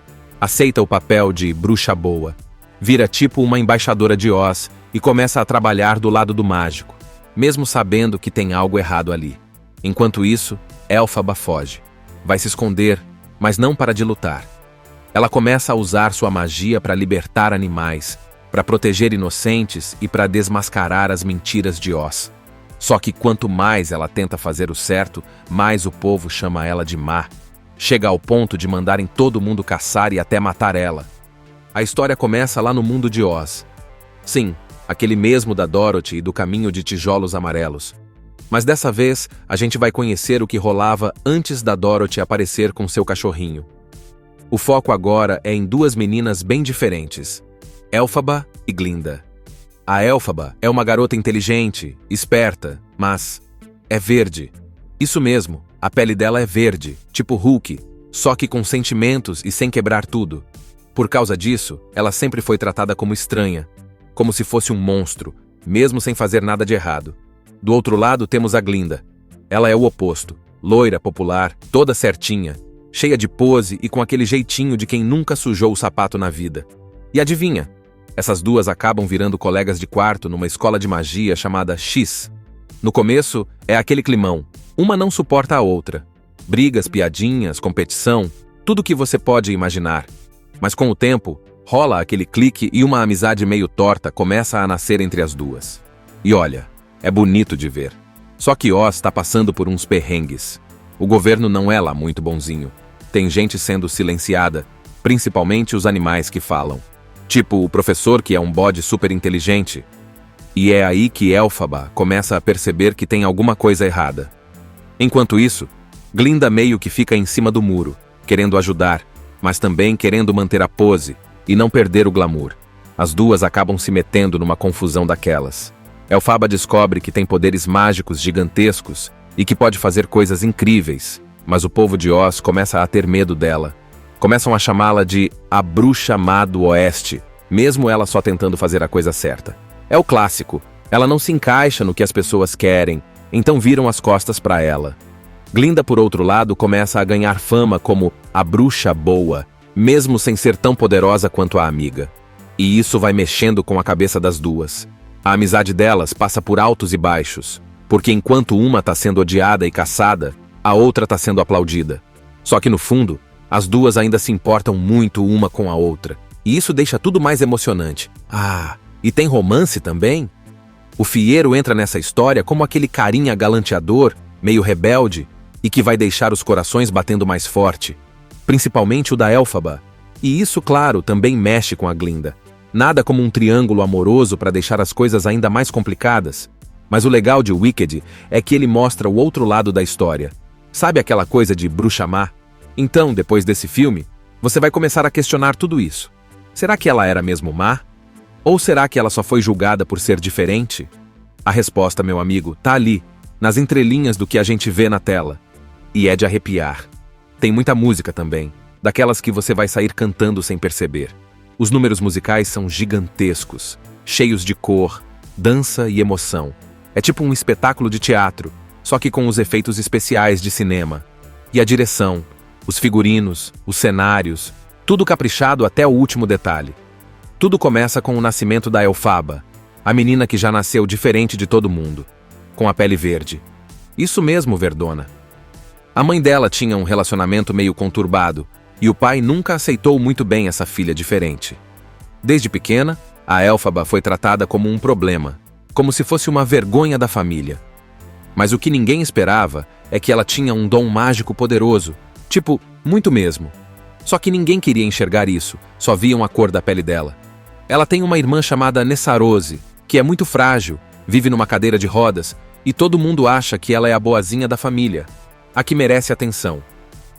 Aceita o papel de bruxa boa. Vira tipo uma embaixadora de Oz e começa a trabalhar do lado do mágico, mesmo sabendo que tem algo errado ali. Enquanto isso, Elphaba foge. Vai se esconder, mas não para de lutar. Ela começa a usar sua magia para libertar animais, para proteger inocentes e para desmascarar as mentiras de Oz. Só que quanto mais ela tenta fazer o certo, mais o povo chama ela de má. Chega ao ponto de mandarem todo mundo caçar e até matar ela. A história começa lá no mundo de Oz. Sim, aquele mesmo da Dorothy e do Caminho de Tijolos Amarelos. Mas dessa vez, a gente vai conhecer o que rolava antes da Dorothy aparecer com seu cachorrinho. O foco agora é em duas meninas bem diferentes, Elphaba e Glinda. A Elphaba é uma garota inteligente, esperta, mas é verde. Isso mesmo, a pele dela é verde, tipo Hulk, só que com sentimentos e sem quebrar tudo. Por causa disso, ela sempre foi tratada como estranha, como se fosse um monstro, mesmo sem fazer nada de errado. Do outro lado temos a Glinda. Ela é o oposto, loira, popular, toda certinha, cheia de pose e com aquele jeitinho de quem nunca sujou o sapato na vida. E adivinha? Essas duas acabam virando colegas de quarto numa escola de magia chamada X. No começo, é aquele climão. Uma não suporta a outra. Brigas, piadinhas, competição, tudo o que você pode imaginar. Mas com o tempo, rola aquele clique e uma amizade meio torta começa a nascer entre as duas. E olha, é bonito de ver. Só que Oz está passando por uns perrengues. O governo não é lá muito bonzinho. Tem gente sendo silenciada, principalmente os animais que falam. Tipo o professor que é um bode super inteligente. E é aí que Elphaba começa a perceber que tem alguma coisa errada. Enquanto isso, Glinda meio que fica em cima do muro, querendo ajudar, mas também querendo manter a pose e não perder o glamour. As duas acabam se metendo numa confusão daquelas. Elphaba descobre que tem poderes mágicos gigantescos e que pode fazer coisas incríveis, mas o povo de Oz começa a ter medo dela. Começam a chamá-la de a Bruxa Má do Oeste, mesmo ela só tentando fazer a coisa certa. É o clássico, ela não se encaixa no que as pessoas querem, então viram as costas para ela. Glinda, por outro lado, começa a ganhar fama como a bruxa boa, mesmo sem ser tão poderosa quanto a amiga. E isso vai mexendo com a cabeça das duas. A amizade delas passa por altos e baixos, porque enquanto uma está sendo odiada e caçada, a outra está sendo aplaudida. Só que no fundo, as duas ainda se importam muito uma com a outra, e isso deixa tudo mais emocionante. Ah, e tem romance também? O Fiero entra nessa história como aquele carinha galanteador, meio rebelde, e que vai deixar os corações batendo mais forte, principalmente o da Elphaba. E isso, claro, também mexe com a Glinda. Nada como um triângulo amoroso para deixar as coisas ainda mais complicadas. Mas o legal de Wicked é que ele mostra o outro lado da história. Sabe aquela coisa de bruxa má? Então, depois desse filme, você vai começar a questionar tudo isso. Será que ela era mesmo má? Ou será que ela só foi julgada por ser diferente? A resposta, meu amigo, tá ali, nas entrelinhas do que a gente vê na tela. E é de arrepiar. Tem muita música também, daquelas que você vai sair cantando sem perceber. Os números musicais são gigantescos, cheios de cor, dança e emoção. É tipo um espetáculo de teatro, só que com os efeitos especiais de cinema. E a direção, os figurinos, os cenários, tudo caprichado até o último detalhe. Tudo começa com o nascimento da Elphaba, a menina que já nasceu diferente de todo mundo, com a pele verde. Isso mesmo, verdona. A mãe dela tinha um relacionamento meio conturbado, e o pai nunca aceitou muito bem essa filha diferente. Desde pequena, a Elphaba foi tratada como um problema, como se fosse uma vergonha da família. Mas o que ninguém esperava é que ela tinha um dom mágico poderoso, tipo, muito mesmo. Só que ninguém queria enxergar isso, só viam a cor da pele dela. Ela tem uma irmã chamada Nessarose, que é muito frágil, vive numa cadeira de rodas, e todo mundo acha que ela é a boazinha da família, a que merece atenção.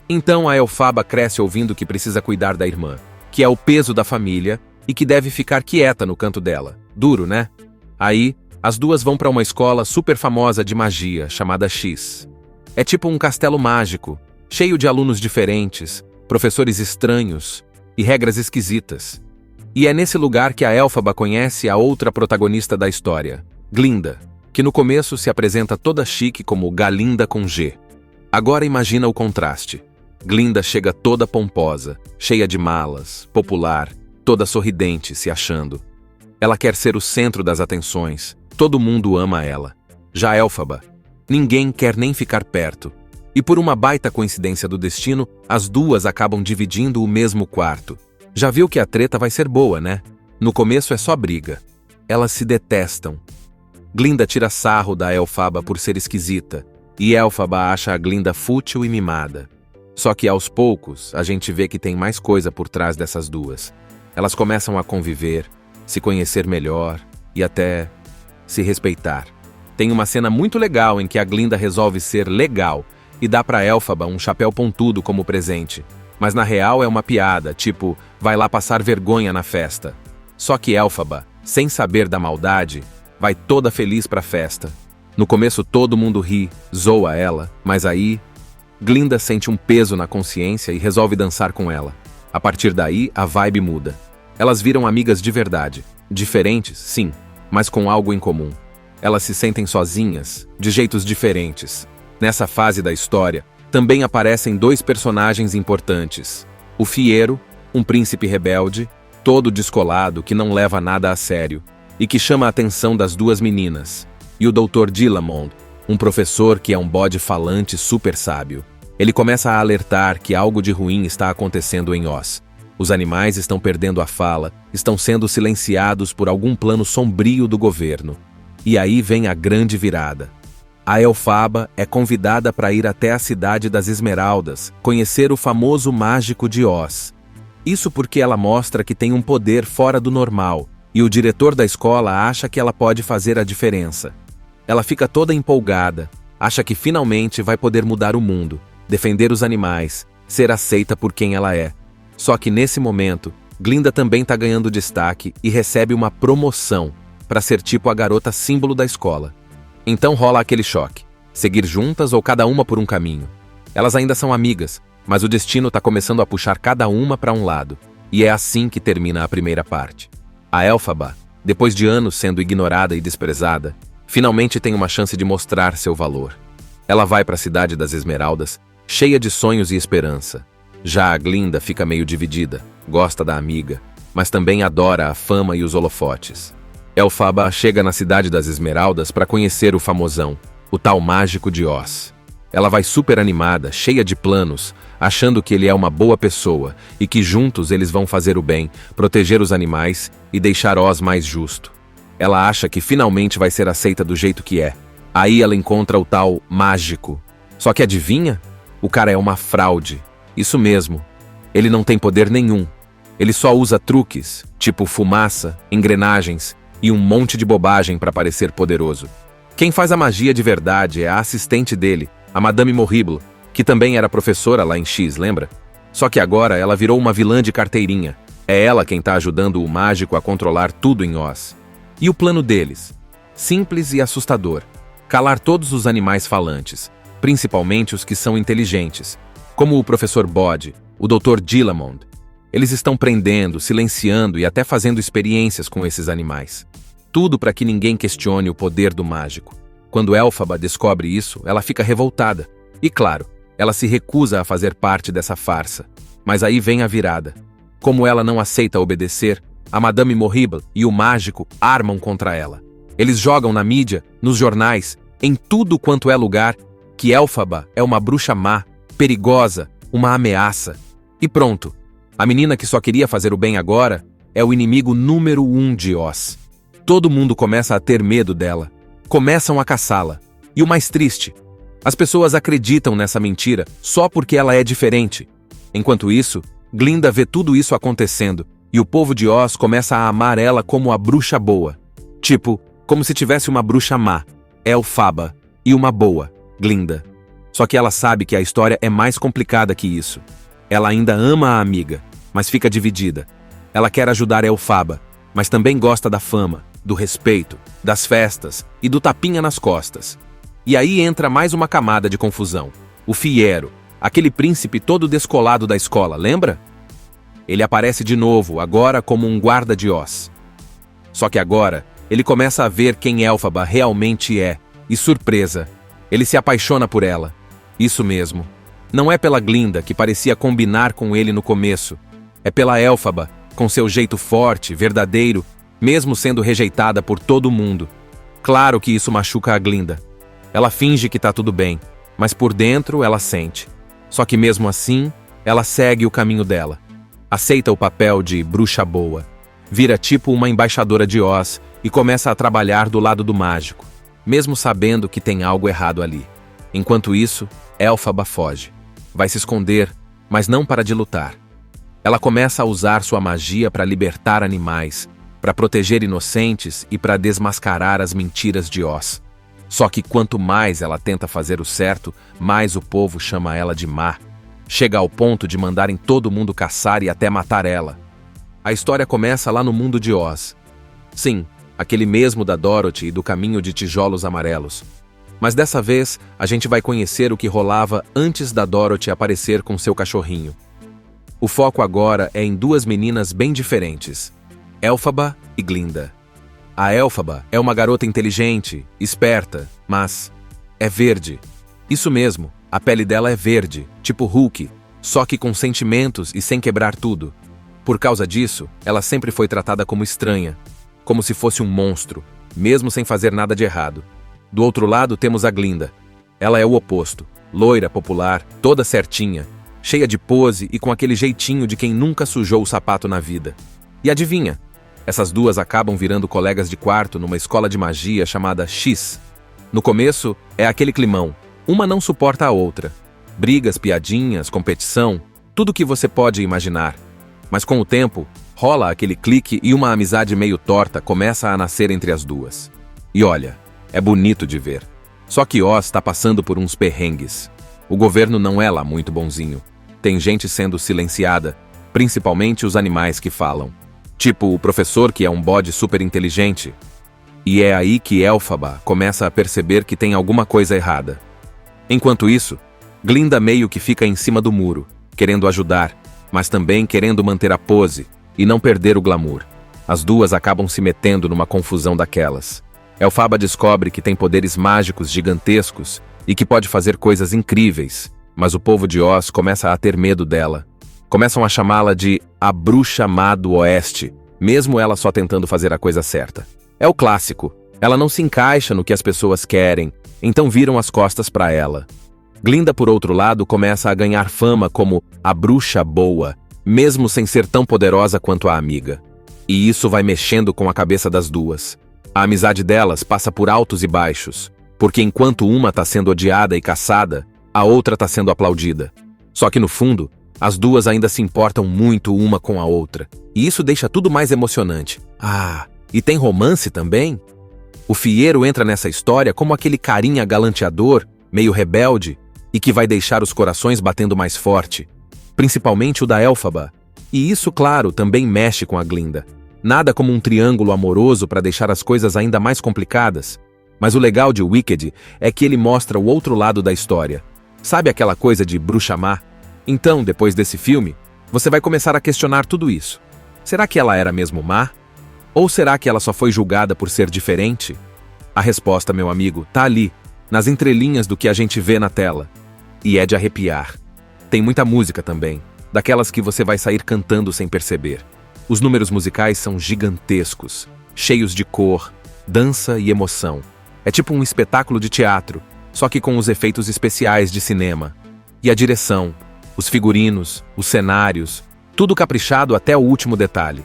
Então a Elphaba cresce ouvindo que precisa cuidar da irmã, que é o peso da família e que deve ficar quieta no canto dela. Duro, né? Aí, as duas vão para uma escola super famosa de magia, chamada X. É tipo um castelo mágico, cheio de alunos diferentes, professores estranhos e regras esquisitas. E é nesse lugar que a Elphaba conhece a outra protagonista da história, Glinda, que no começo se apresenta toda chique como Galinda com G. Agora imagina o contraste. Glinda chega toda pomposa, cheia de malas, popular, toda sorridente, se achando. Ela quer ser o centro das atenções, todo mundo ama ela. Já Elphaba, ninguém quer nem ficar perto. E por uma baita coincidência do destino, as duas acabam dividindo o mesmo quarto. Já viu que a treta vai ser boa, né? No começo é só briga. Elas se detestam. Glinda tira sarro da Elphaba por ser esquisita, e Elphaba acha a Glinda fútil e mimada. Só que aos poucos, a gente vê que tem mais coisa por trás dessas duas. Elas começam a conviver, se conhecer melhor e até se respeitar. Tem uma cena muito legal em que a Glinda resolve ser legal e dá pra Elphaba um chapéu pontudo como presente. Mas na real é uma piada, tipo, vai lá passar vergonha na festa. Só que Elphaba, sem saber da maldade, vai toda feliz pra festa. No começo todo mundo ri, zoa ela, mas aí Glinda sente um peso na consciência e resolve dançar com ela. A partir daí, a vibe muda. Elas viram amigas de verdade. Diferentes, sim, mas com algo em comum. Elas se sentem sozinhas, de jeitos diferentes. Nessa fase da história, também aparecem dois personagens importantes. O Fiero, um príncipe rebelde, todo descolado, que não leva nada a sério, e que chama a atenção das duas meninas. E o Dr. Dillamond, um professor que é um bode falante super sábio. Ele começa a alertar que algo de ruim está acontecendo em Oz. Os animais estão perdendo a fala, estão sendo silenciados por algum plano sombrio do governo. E aí vem a grande virada. A Elphaba é convidada para ir até a cidade das Esmeraldas, conhecer o famoso mágico de Oz. Isso porque ela mostra que tem um poder fora do normal, e o diretor da escola acha que ela pode fazer a diferença. Ela fica toda empolgada, acha que finalmente vai poder mudar o mundo, defender os animais, ser aceita por quem ela é. Só que nesse momento, Glinda também está ganhando destaque e recebe uma promoção para ser tipo a garota símbolo da escola. Então rola aquele choque, seguir juntas ou cada uma por um caminho. Elas ainda são amigas, mas o destino está começando a puxar cada uma para um lado, e é assim que termina a primeira parte. A Elphaba, depois de anos sendo ignorada e desprezada, finalmente tem uma chance de mostrar seu valor. Ela vai para a cidade das Esmeraldas, cheia de sonhos e esperança. Já a Glinda fica meio dividida, gosta da amiga, mas também adora a fama e os holofotes. Elphaba chega na cidade das Esmeraldas para conhecer o famosão, o tal mágico de Oz. Ela vai super animada, cheia de planos, achando que ele é uma boa pessoa e que juntos eles vão fazer o bem, proteger os animais e deixar Oz mais justo. Ela acha que finalmente vai ser aceita do jeito que é. Aí ela encontra o tal mágico. Só que adivinha? O cara é uma fraude. Isso mesmo. Ele não tem poder nenhum. Ele só usa truques, tipo fumaça, engrenagens e um monte de bobagem para parecer poderoso. Quem faz a magia de verdade é a assistente dele, a Madame Morrible, que também era professora lá em X, lembra? Só que agora ela virou uma vilã de carteirinha. É ela quem tá ajudando o mágico a controlar tudo em Oz. E o plano deles? Simples e assustador. Calar todos os animais falantes, principalmente os que são inteligentes, como o Professor Bode, o Dr. Dillamond. Eles estão prendendo, silenciando e até fazendo experiências com esses animais. Tudo para que ninguém questione o poder do mágico. Quando Elphaba descobre isso, ela fica revoltada. E claro, ela se recusa a fazer parte dessa farsa. Mas aí vem a virada. Como ela não aceita obedecer, a Madame Morrible e o mágico armam contra ela. Eles jogam na mídia, nos jornais, em tudo quanto é lugar, que Elphaba é uma bruxa má, perigosa, uma ameaça. E pronto. A menina que só queria fazer o bem agora é o inimigo número 1 de Oz. Todo mundo começa a ter medo dela. Começam a caçá-la. E o mais triste, as pessoas acreditam nessa mentira só porque ela é diferente. Enquanto isso, Glinda vê tudo isso acontecendo, e o povo de Oz começa a amar ela como a bruxa boa. Tipo, como se tivesse uma bruxa má, Elphaba, e uma boa, Glinda. Só que ela sabe que a história é mais complicada que isso. Ela ainda ama a amiga, mas fica dividida. Ela quer ajudar Elphaba, mas também gosta da fama, do respeito, das festas e do tapinha nas costas. E aí entra mais uma camada de confusão. O Fiero, aquele príncipe todo descolado da escola, lembra? Ele aparece de novo, agora como um guarda de Oz. Só que agora, ele começa a ver quem Elphaba realmente é, e surpresa, ele se apaixona por ela. Isso mesmo. Não é pela Glinda, que parecia combinar com ele no começo. É pela Elphaba, com seu jeito forte, verdadeiro, mesmo sendo rejeitada por todo mundo. Claro que isso machuca a Glinda. Ela finge que tá tudo bem, mas por dentro ela sente. Só que mesmo assim, ela segue o caminho dela. Aceita o papel de bruxa boa. Vira tipo uma embaixadora de Oz e começa a trabalhar do lado do mágico, mesmo sabendo que tem algo errado ali. Enquanto isso, Elphaba foge. Vai se esconder, mas não para de lutar. Ela começa a usar sua magia para libertar animais, para proteger inocentes e para desmascarar as mentiras de Oz. Só que quanto mais ela tenta fazer o certo, mais o povo chama ela de má. Chega ao ponto de mandarem todo mundo caçar e até matar ela. A história começa lá no mundo de Oz. Sim, aquele mesmo da Dorothy e do Caminho de Tijolos Amarelos. Mas dessa vez, a gente vai conhecer o que rolava antes da Dorothy aparecer com seu cachorrinho. O foco agora é em duas meninas bem diferentes, Elphaba e Glinda. A Elphaba é uma garota inteligente, esperta, mas é verde. Isso mesmo, a pele dela é verde, tipo Hulk, só que com sentimentos e sem quebrar tudo. Por causa disso, ela sempre foi tratada como estranha, como se fosse um monstro, mesmo sem fazer nada de errado. Do outro lado temos a Glinda. Ela é o oposto, loira, popular, toda certinha, cheia de pose e com aquele jeitinho de quem nunca sujou o sapato na vida. E adivinha? Essas duas acabam virando colegas de quarto numa escola de magia chamada X. No começo, é aquele climão. Uma não suporta a outra. Brigas, piadinhas, competição, tudo que você pode imaginar. Mas com o tempo, rola aquele clique e uma amizade meio torta começa a nascer entre as duas. E olha, é bonito de ver. Só que Oz está passando por uns perrengues. O governo não é lá muito bonzinho. Tem gente sendo silenciada, principalmente os animais que falam. Tipo o professor que é um bode super inteligente. E é aí que Elphaba começa a perceber que tem alguma coisa errada. Enquanto isso, Glinda meio que fica em cima do muro, querendo ajudar, mas também querendo manter a pose e não perder o glamour. As duas acabam se metendo numa confusão daquelas. Elphaba descobre que tem poderes mágicos gigantescos e que pode fazer coisas incríveis, mas o povo de Oz começa a ter medo dela. Começam a chamá-la de a bruxa má do oeste, mesmo ela só tentando fazer a coisa certa. É o clássico. Ela não se encaixa no que as pessoas querem, então viram as costas para ela. Glinda, por outro lado, começa a ganhar fama como a bruxa boa, mesmo sem ser tão poderosa quanto a amiga. E isso vai mexendo com a cabeça das duas. A amizade delas passa por altos e baixos, porque enquanto uma está sendo odiada e caçada, a outra está sendo aplaudida. Só que no fundo, as duas ainda se importam muito uma com a outra, e isso deixa tudo mais emocionante. Ah, e tem romance também? O Fiero entra nessa história como aquele carinha galanteador, meio rebelde, e que vai deixar os corações batendo mais forte, principalmente o da Elphaba. E isso, claro, também mexe com a Glinda. Nada como um triângulo amoroso para deixar as coisas ainda mais complicadas. Mas o legal de Wicked é que ele mostra o outro lado da história. Sabe aquela coisa de bruxa má? Então, depois desse filme, você vai começar a questionar tudo isso. Será que ela era mesmo má? Ou será que ela só foi julgada por ser diferente? A resposta, meu amigo, tá ali, nas entrelinhas do que a gente vê na tela. E é de arrepiar. Tem muita música também, daquelas que você vai sair cantando sem perceber. Os números musicais são gigantescos, cheios de cor, dança e emoção. É tipo um espetáculo de teatro, só que com os efeitos especiais de cinema. E a direção, os figurinos, os cenários, tudo caprichado até o último detalhe.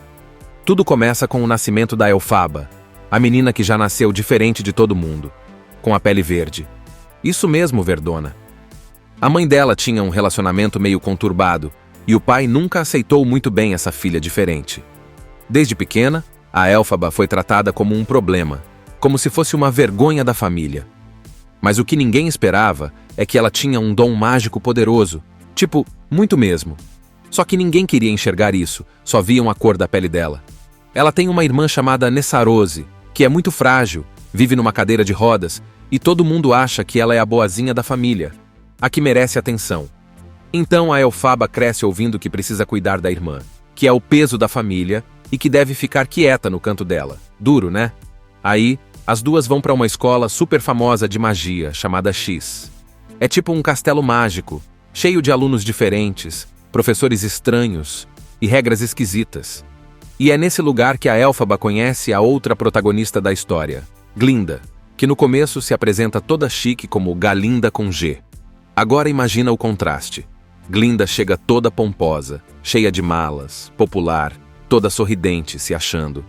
Tudo começa com o nascimento da Elphaba, a menina que já nasceu diferente de todo mundo, com a pele verde. Isso mesmo, verdona. A mãe dela tinha um relacionamento meio conturbado, e o pai nunca aceitou muito bem essa filha diferente. Desde pequena, a Elphaba foi tratada como um problema, como se fosse uma vergonha da família. Mas o que ninguém esperava é que ela tinha um dom mágico poderoso, tipo, muito mesmo. Só que ninguém queria enxergar isso, só viam a cor da pele dela. Ela tem uma irmã chamada Nessarose, que é muito frágil, vive numa cadeira de rodas, e todo mundo acha que ela é a boazinha da família, a que merece atenção. Então a Elphaba cresce ouvindo que precisa cuidar da irmã, que é o peso da família e que deve ficar quieta no canto dela. Duro, né? Aí, as duas vão para uma escola super famosa de magia, chamada X. É tipo um castelo mágico, cheio de alunos diferentes, professores estranhos e regras esquisitas. E é nesse lugar que a Elphaba conhece a outra protagonista da história, Glinda, que no começo se apresenta toda chique como Galinda com G. Agora imagina o contraste. Glinda chega toda pomposa, cheia de malas, popular, toda sorridente, se achando.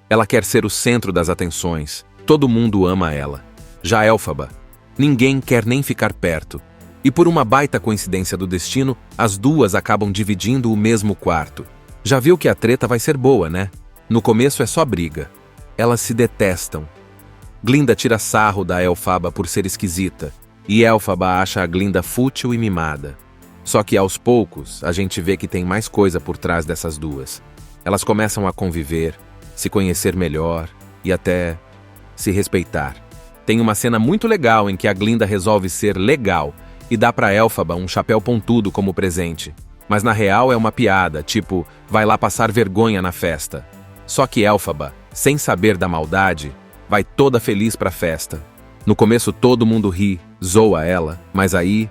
Ela quer ser o centro das atenções, todo mundo ama ela. Já Elphaba, ninguém quer nem ficar perto. E por uma baita coincidência do destino, as duas acabam dividindo o mesmo quarto. Já viu que a treta vai ser boa, né? No começo é só briga. Elas se detestam. Glinda tira sarro da Elphaba por ser esquisita, e Elphaba acha a Glinda fútil e mimada. Só que aos poucos, a gente vê que tem mais coisa por trás dessas duas. Elas começam a conviver, se conhecer melhor e até se respeitar. Tem uma cena muito legal em que a Glinda resolve ser legal e dá pra Elphaba um chapéu pontudo como presente. Mas na real é uma piada, tipo, vai lá passar vergonha na festa. Só que Elphaba, sem saber da maldade, vai toda feliz pra festa. No começo todo mundo ri, zoa ela, mas aí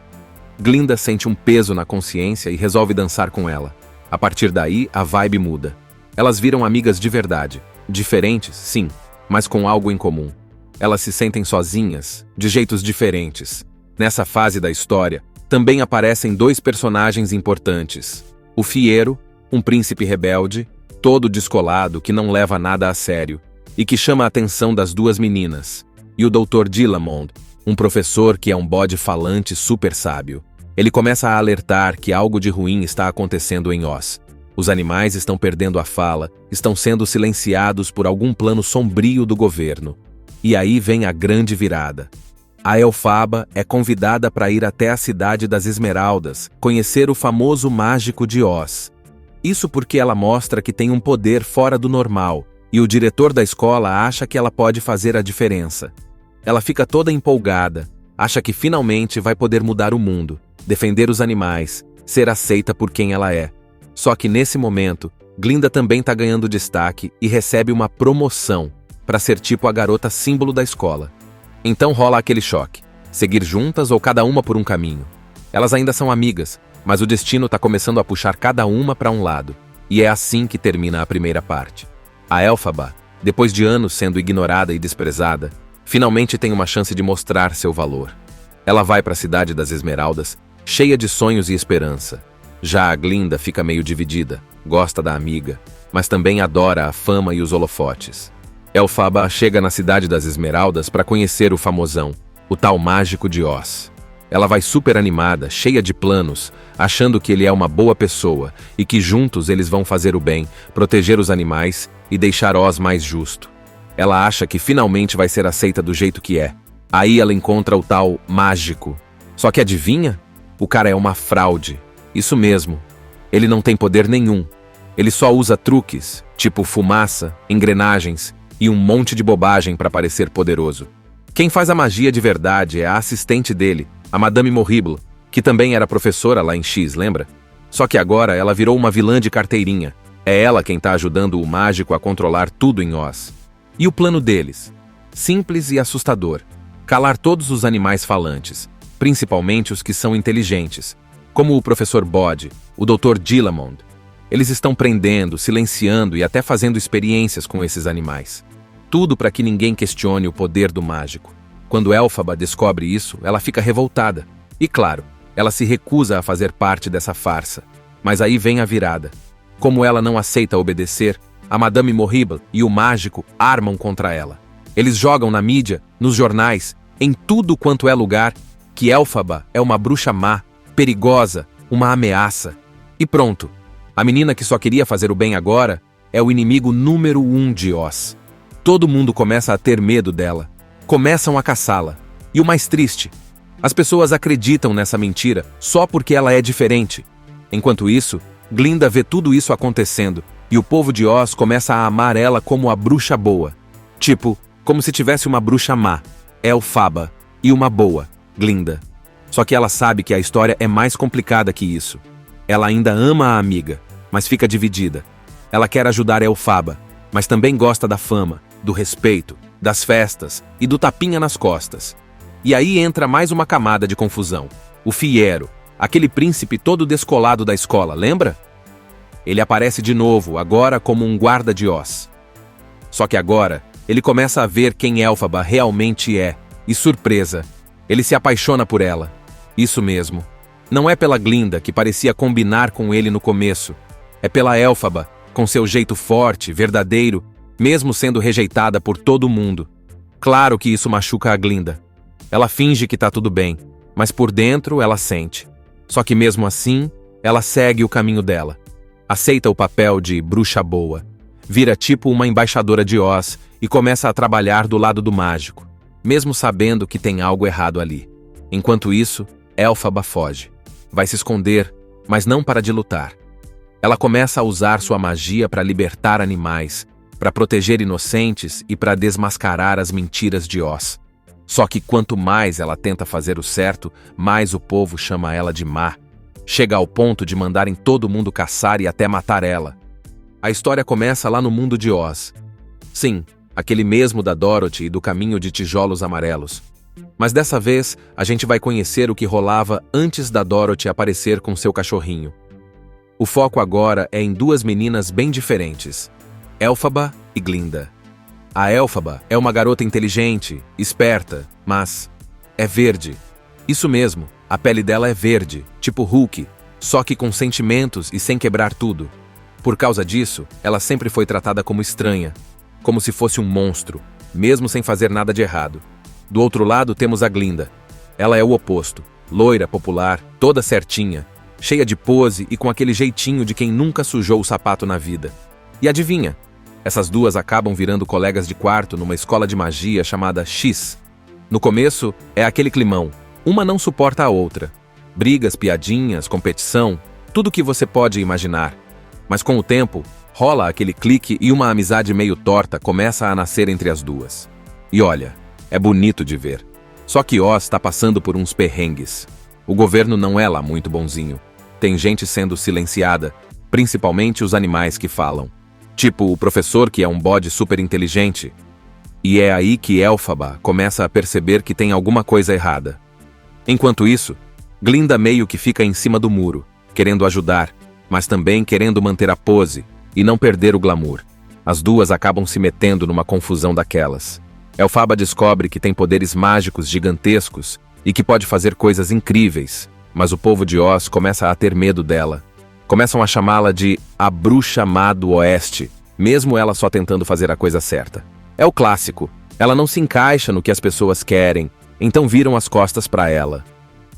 Glinda sente um peso na consciência e resolve dançar com ela. A partir daí, a vibe muda. Elas viram amigas de verdade. Diferentes, sim, mas com algo em comum. Elas se sentem sozinhas, de jeitos diferentes. Nessa fase da história, também aparecem dois personagens importantes. O Fiero, um príncipe rebelde, todo descolado, que não leva nada a sério, e que chama a atenção das duas meninas. E o Dr. Dillamond, um professor que é um bode falante super sábio. Ele começa a alertar que algo de ruim está acontecendo em Oz. Os animais estão perdendo a fala, estão sendo silenciados por algum plano sombrio do governo. E aí vem a grande virada. A Elphaba é convidada para ir até a cidade das Esmeraldas, conhecer o famoso mágico de Oz. Isso porque ela mostra que tem um poder fora do normal, e o diretor da escola acha que ela pode fazer a diferença. Ela fica toda empolgada, acha que finalmente vai poder mudar o mundo, defender os animais, ser aceita por quem ela é. Só que nesse momento, Glinda também está ganhando destaque e recebe uma promoção para ser tipo a garota símbolo da escola. Então rola aquele choque, seguir juntas ou cada uma por um caminho. Elas ainda são amigas, mas o destino está começando a puxar cada uma para um lado, e é assim que termina a primeira parte. A Elphaba, depois de anos sendo ignorada e desprezada, finalmente tem uma chance de mostrar seu valor. Ela vai para a cidade das Esmeraldas, cheia de sonhos e esperança. Já a Glinda fica meio dividida, gosta da amiga, mas também adora a fama e os holofotes. Elphaba chega na cidade das Esmeraldas para conhecer o famosão, o tal mágico de Oz. Ela vai super animada, cheia de planos, achando que ele é uma boa pessoa e que juntos eles vão fazer o bem, proteger os animais e deixar Oz mais justo. Ela acha que finalmente vai ser aceita do jeito que é. Aí ela encontra o tal mágico. Só que adivinha? O cara é uma fraude. Isso mesmo. Ele não tem poder nenhum. Ele só usa truques, tipo fumaça, engrenagens e um monte de bobagem para parecer poderoso. Quem faz a magia de verdade é a assistente dele, a Madame Morrible, que também era professora lá em X, lembra? Só que agora ela virou uma vilã de carteirinha. É ela quem tá ajudando o mágico a controlar tudo em Oz. E o plano deles? Simples e assustador. Calar todos os animais falantes, principalmente os que são inteligentes, como o professor Bode, o Dr. Dillamond. Eles estão prendendo, silenciando e até fazendo experiências com esses animais. Tudo para que ninguém questione o poder do mágico. Quando Elphaba descobre isso, ela fica revoltada. E claro, ela se recusa a fazer parte dessa farsa. Mas aí vem a virada. Como ela não aceita obedecer, a Madame Morrible e o mágico armam contra ela. Eles jogam na mídia, nos jornais, em tudo quanto é lugar, que Elphaba é uma bruxa má, perigosa, uma ameaça. E pronto. A menina que só queria fazer o bem agora é o inimigo número 1 de Oz. Todo mundo começa a ter medo dela. Começam a caçá-la. E o mais triste, as pessoas acreditam nessa mentira só porque ela é diferente. Enquanto isso, Glinda vê tudo isso acontecendo e o povo de Oz começa a amar ela como a bruxa boa. Tipo, como se tivesse uma bruxa má, Elphaba, e uma boa, Glinda. Só que ela sabe que a história é mais complicada que isso. Ela ainda ama a amiga, mas fica dividida. Ela quer ajudar Elphaba, mas também gosta da fama, do respeito, das festas e do tapinha nas costas. E aí entra mais uma camada de confusão. O Fiero, aquele príncipe todo descolado da escola, lembra? Ele aparece de novo, agora como um guarda de Oz. Só que agora, ele começa a ver quem Elphaba realmente é, e surpresa, ele se apaixona por ela. Isso mesmo. Não é pela Glinda, que parecia combinar com ele no começo. É pela Elphaba, com seu jeito forte, verdadeiro, mesmo sendo rejeitada por todo mundo. Claro que isso machuca a Glinda. Ela finge que tá tudo bem, mas por dentro ela sente. Só que mesmo assim, ela segue o caminho dela. Aceita o papel de bruxa boa. Vira tipo uma embaixadora de Oz e começa a trabalhar do lado do mágico, mesmo sabendo que tem algo errado ali. Enquanto isso, Elphaba foge. Vai se esconder, mas não para de lutar. Ela começa a usar sua magia para libertar animais, para proteger inocentes e para desmascarar as mentiras de Oz. Só que quanto mais ela tenta fazer o certo, mais o povo chama ela de má. Chega ao ponto de mandarem todo mundo caçar e até matar ela. A história começa lá no mundo de Oz. Sim, aquele mesmo da Dorothy e do Caminho de Tijolos Amarelos. Mas dessa vez, a gente vai conhecer o que rolava antes da Dorothy aparecer com seu cachorrinho. O foco agora é em duas meninas bem diferentes, Elphaba e Glinda. A Elphaba é uma garota inteligente, esperta, mas é verde. Isso mesmo, a pele dela é verde, tipo Hulk, só que com sentimentos e sem quebrar tudo. Por causa disso, ela sempre foi tratada como estranha, como se fosse um monstro, mesmo sem fazer nada de errado. Do outro lado temos a Glinda. Ela é o oposto, loira, popular, toda certinha, cheia de pose e com aquele jeitinho de quem nunca sujou o sapato na vida. E adivinha? Essas duas acabam virando colegas de quarto numa escola de magia chamada X. No começo, é aquele climão. Uma não suporta a outra. Brigas, piadinhas, competição, tudo o que você pode imaginar. Mas com o tempo, rola aquele clique e uma amizade meio torta começa a nascer entre as duas. E olha, é bonito de ver. Só que Oz está passando por uns perrengues. O governo não é lá muito bonzinho. Tem gente sendo silenciada, principalmente os animais que falam. Tipo o professor que é um bode super inteligente. E é aí que Elphaba começa a perceber que tem alguma coisa errada. Enquanto isso, Glinda meio que fica em cima do muro, querendo ajudar, mas também querendo manter a pose e não perder o glamour. As duas acabam se metendo numa confusão daquelas. Elphaba descobre que tem poderes mágicos gigantescos e que pode fazer coisas incríveis, mas o povo de Oz começa a ter medo dela. Começam a chamá-la de a bruxa má do oeste, mesmo ela só tentando fazer a coisa certa. É o clássico, ela não se encaixa no que as pessoas querem, então viram as costas para ela.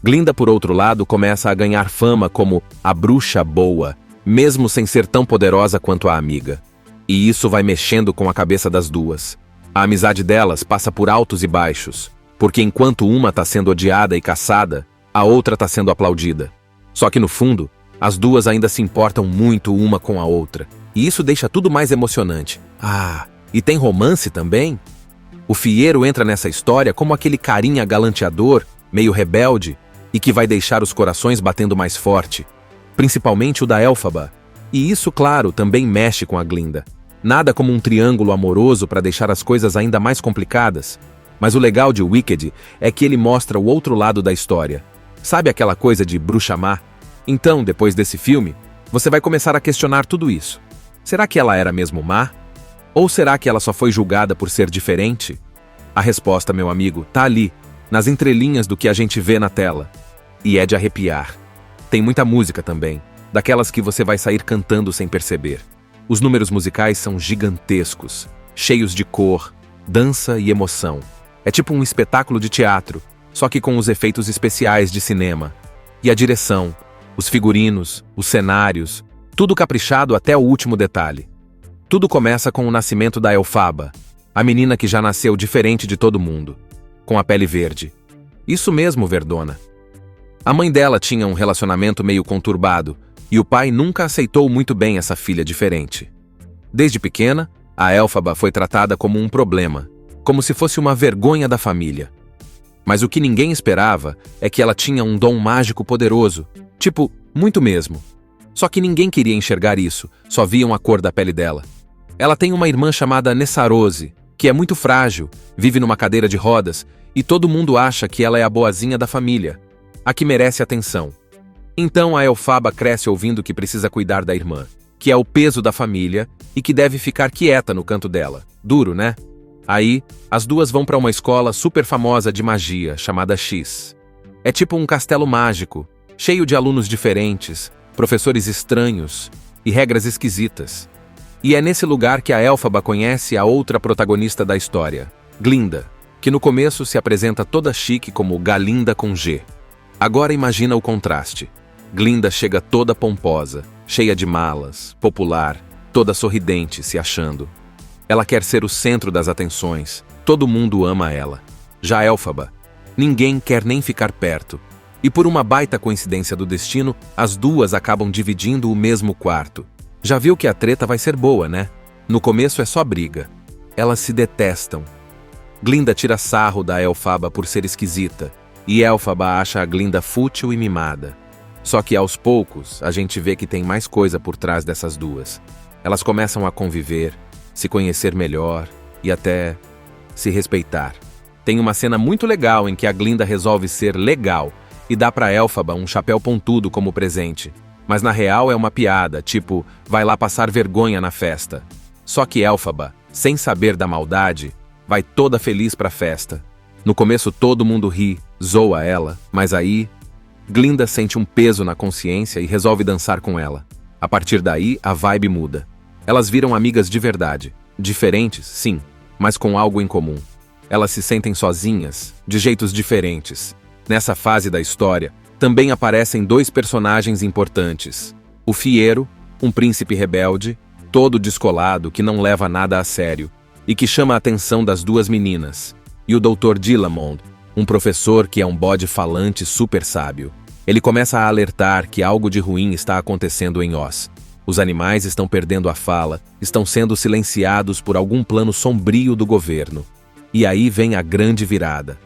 Glinda, por outro lado, começa a ganhar fama como a bruxa boa, mesmo sem ser tão poderosa quanto a amiga. E isso vai mexendo com a cabeça das duas. A amizade delas passa por altos e baixos, porque enquanto uma está sendo odiada e caçada, a outra está sendo aplaudida. Só que no fundo, as duas ainda se importam muito uma com a outra, e isso deixa tudo mais emocionante. Ah, e tem romance também? O Fiero entra nessa história como aquele carinha galanteador, meio rebelde, e que vai deixar os corações batendo mais forte, principalmente o da Elphaba. E isso, claro, também mexe com a Glinda. Nada como um triângulo amoroso para deixar as coisas ainda mais complicadas. Mas o legal de Wicked é que ele mostra o outro lado da história. Sabe aquela coisa de bruxa má? Então, depois desse filme, você vai começar a questionar tudo isso. Será que ela era mesmo má? Ou será que ela só foi julgada por ser diferente? A resposta, meu amigo, tá ali, nas entrelinhas do que a gente vê na tela. E é de arrepiar. Tem muita música também, daquelas que você vai sair cantando sem perceber. Os números musicais são gigantescos, cheios de cor, dança e emoção. É tipo um espetáculo de teatro, só que com os efeitos especiais de cinema. E a direção. Os figurinos, os cenários, tudo caprichado até o último detalhe. Tudo começa com o nascimento da Elphaba, a menina que já nasceu diferente de todo mundo, com a pele verde. Isso mesmo, verdona. A mãe dela tinha um relacionamento meio conturbado, e o pai nunca aceitou muito bem essa filha diferente. Desde pequena, a Elphaba foi tratada como um problema, como se fosse uma vergonha da família. Mas o que ninguém esperava é que ela tinha um dom mágico poderoso, tipo, muito mesmo. Só que ninguém queria enxergar isso, só viam a cor da pele dela. Ela tem uma irmã chamada Nessarose, que é muito frágil, vive numa cadeira de rodas, e todo mundo acha que ela é a boazinha da família, a que merece atenção. Então a Elphaba cresce ouvindo que precisa cuidar da irmã, que é o peso da família e que deve ficar quieta no canto dela. Duro, né? Aí, as duas vão para uma escola super famosa de magia, chamada X. É tipo um castelo mágico, cheio de alunos diferentes, professores estranhos e regras esquisitas. E é nesse lugar que a Elphaba conhece a outra protagonista da história, Glinda, que no começo se apresenta toda chique como Galinda com G. Agora imagina o contraste. Glinda chega toda pomposa, cheia de malas, popular, toda sorridente, se achando. Ela quer ser o centro das atenções, todo mundo ama ela. Já Elphaba, ninguém quer nem ficar perto. E por uma baita coincidência do destino, as duas acabam dividindo o mesmo quarto. Já viu que a treta vai ser boa, né? No começo é só briga. Elas se detestam. Glinda tira sarro da Elphaba por ser esquisita, e Elphaba acha a Glinda fútil e mimada. Só que aos poucos, a gente vê que tem mais coisa por trás dessas duas. Elas começam a conviver, se conhecer melhor e até se respeitar. Tem uma cena muito legal em que a Glinda resolve ser legal e dá pra Elphaba um chapéu pontudo como presente. Mas na real é uma piada, tipo, vai lá passar vergonha na festa. Só que Elphaba, sem saber da maldade, vai toda feliz pra festa. No começo todo mundo ri, zoa ela, mas aí Glinda sente um peso na consciência e resolve dançar com ela. A partir daí, a vibe muda. Elas viram amigas de verdade. Diferentes, sim, mas com algo em comum. Elas se sentem sozinhas, de jeitos diferentes. Nessa fase da história, também aparecem dois personagens importantes. O Fiero, um príncipe rebelde, todo descolado, que não leva nada a sério, e que chama a atenção das duas meninas. E o Dr. Dillamond, um professor que é um bode falante super sábio. Ele começa a alertar que algo de ruim está acontecendo em Oz. Os animais estão perdendo a fala, estão sendo silenciados por algum plano sombrio do governo. E aí vem a grande virada.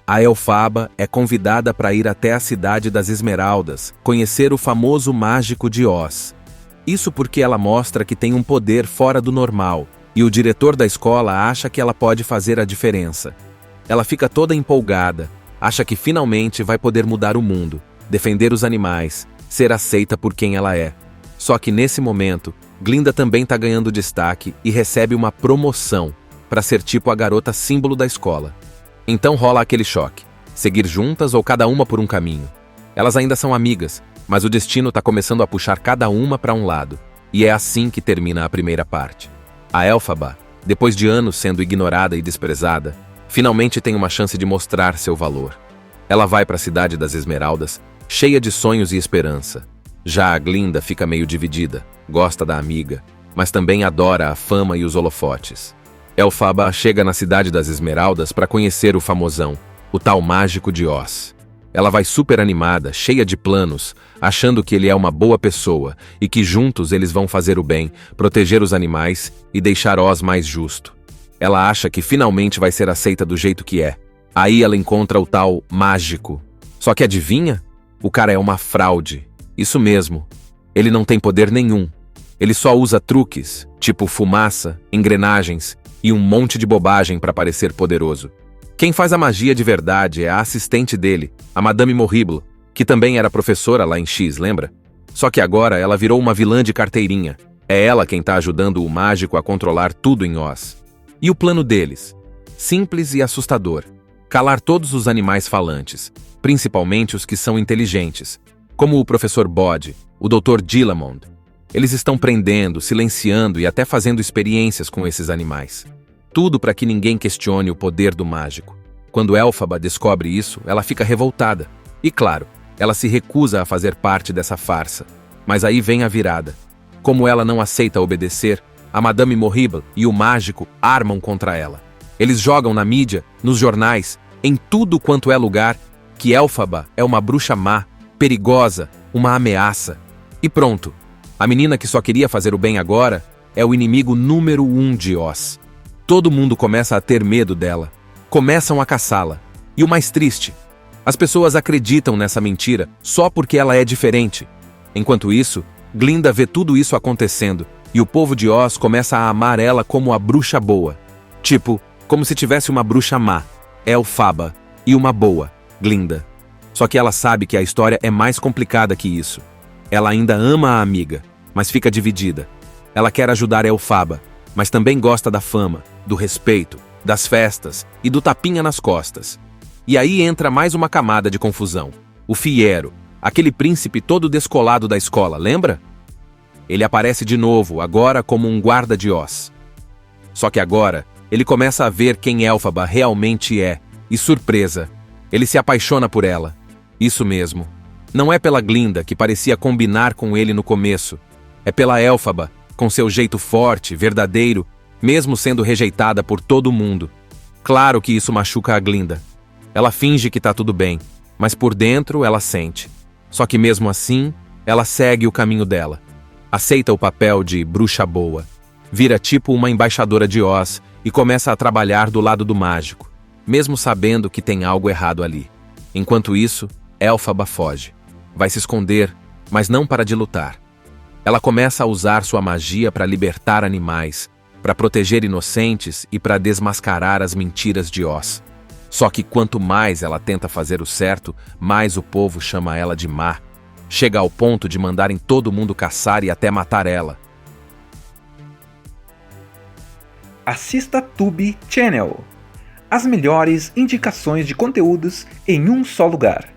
A Elphaba é convidada para ir até a cidade das Esmeraldas, conhecer o famoso mágico de Oz. Isso porque ela mostra que tem um poder fora do normal, e o diretor da escola acha que ela pode fazer a diferença. Ela fica toda empolgada, acha que finalmente vai poder mudar o mundo, defender os animais, ser aceita por quem ela é. Só que nesse momento, Glinda também está ganhando destaque e recebe uma promoção para ser tipo a garota símbolo da escola. Então rola aquele choque, seguir juntas ou cada uma por um caminho. Elas ainda são amigas, mas o destino está começando a puxar cada uma para um lado, e é assim que termina a primeira parte. A Elphaba, depois de anos sendo ignorada e desprezada, finalmente tem uma chance de mostrar seu valor. Ela vai para a cidade das Esmeraldas, cheia de sonhos e esperança. Já a Glinda fica meio dividida, gosta da amiga, mas também adora a fama e os holofotes. Elphaba chega na cidade das Esmeraldas para conhecer o famosão, o tal mágico de Oz. Ela vai super animada, cheia de planos, achando que ele é uma boa pessoa e que juntos eles vão fazer o bem, proteger os animais e deixar Oz mais justo. Ela acha que finalmente vai ser aceita do jeito que é. Aí ela encontra o tal mágico. Só que adivinha? O cara é uma fraude. Isso mesmo. Ele não tem poder nenhum. Ele só usa truques, tipo fumaça, engrenagens e um monte de bobagem para parecer poderoso. Quem faz a magia de verdade é a assistente dele, a Madame Morrible, que também era professora lá em X, lembra? Só que agora ela virou uma vilã de carteirinha. É ela quem tá ajudando o mágico a controlar tudo em Oz. E o plano deles? Simples e assustador. Calar todos os animais falantes, principalmente os que são inteligentes, como o professor Bode, o Dr. Dillamond. Eles estão prendendo, silenciando e até fazendo experiências com esses animais. Tudo para que ninguém questione o poder do mágico. Quando Elphaba descobre isso, ela fica revoltada. E claro, Ela se recusa a fazer parte dessa farsa. Mas aí vem a virada. Como ela não aceita obedecer, a Madame Morrible e o mágico armam contra ela. Eles jogam na mídia, nos jornais, em tudo quanto é lugar, que Elphaba é uma bruxa má, perigosa, uma ameaça. E pronto. A menina que só queria fazer o bem agora é o inimigo número 1 de Oz. Todo mundo começa a ter medo dela. Começam a caçá-la. E o mais triste, as pessoas acreditam nessa mentira só porque ela é diferente. Enquanto isso, Glinda vê tudo isso acontecendo e o povo de Oz começa a amar ela como a bruxa boa. Tipo, como se tivesse uma bruxa má, Elphaba, e uma boa, Glinda. Só que ela sabe que a história é mais complicada que isso. Ela ainda ama a amiga, mas fica dividida. Ela quer ajudar Elphaba, mas também gosta da fama, do respeito, das festas e do tapinha nas costas. E aí entra mais uma camada de confusão. O Fiero, aquele príncipe todo descolado da escola, lembra? Ele aparece de novo, agora como um guarda de Oz. Só que agora, ele começa a ver quem Elphaba realmente é, e surpresa, ele se apaixona por ela. Isso mesmo. Não é pela Glinda, que parecia combinar com ele no começo. É pela Elphaba, com seu jeito forte, verdadeiro, mesmo sendo rejeitada por todo mundo. Claro que isso machuca a Glinda. Ela finge que tá tudo bem, mas por dentro ela sente. Só que mesmo assim, ela segue o caminho dela. Aceita o papel de bruxa boa. Vira tipo uma embaixadora de Oz e começa a trabalhar do lado do mágico, mesmo sabendo que tem algo errado ali. Enquanto isso, Elphaba foge. Vai se esconder, mas não para de lutar. Ela começa a usar sua magia para libertar animais, para proteger inocentes e para desmascarar as mentiras de Oz. Só que quanto mais ela tenta fazer o certo, mais o povo chama ela de má. Chega ao ponto de mandarem todo mundo caçar e até matar ela.
Assista Tube Channel. As melhores indicações de conteúdos em um só lugar.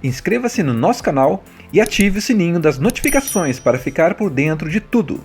Inscreva-se no nosso canal e ative o sininho das notificações para ficar por dentro de tudo.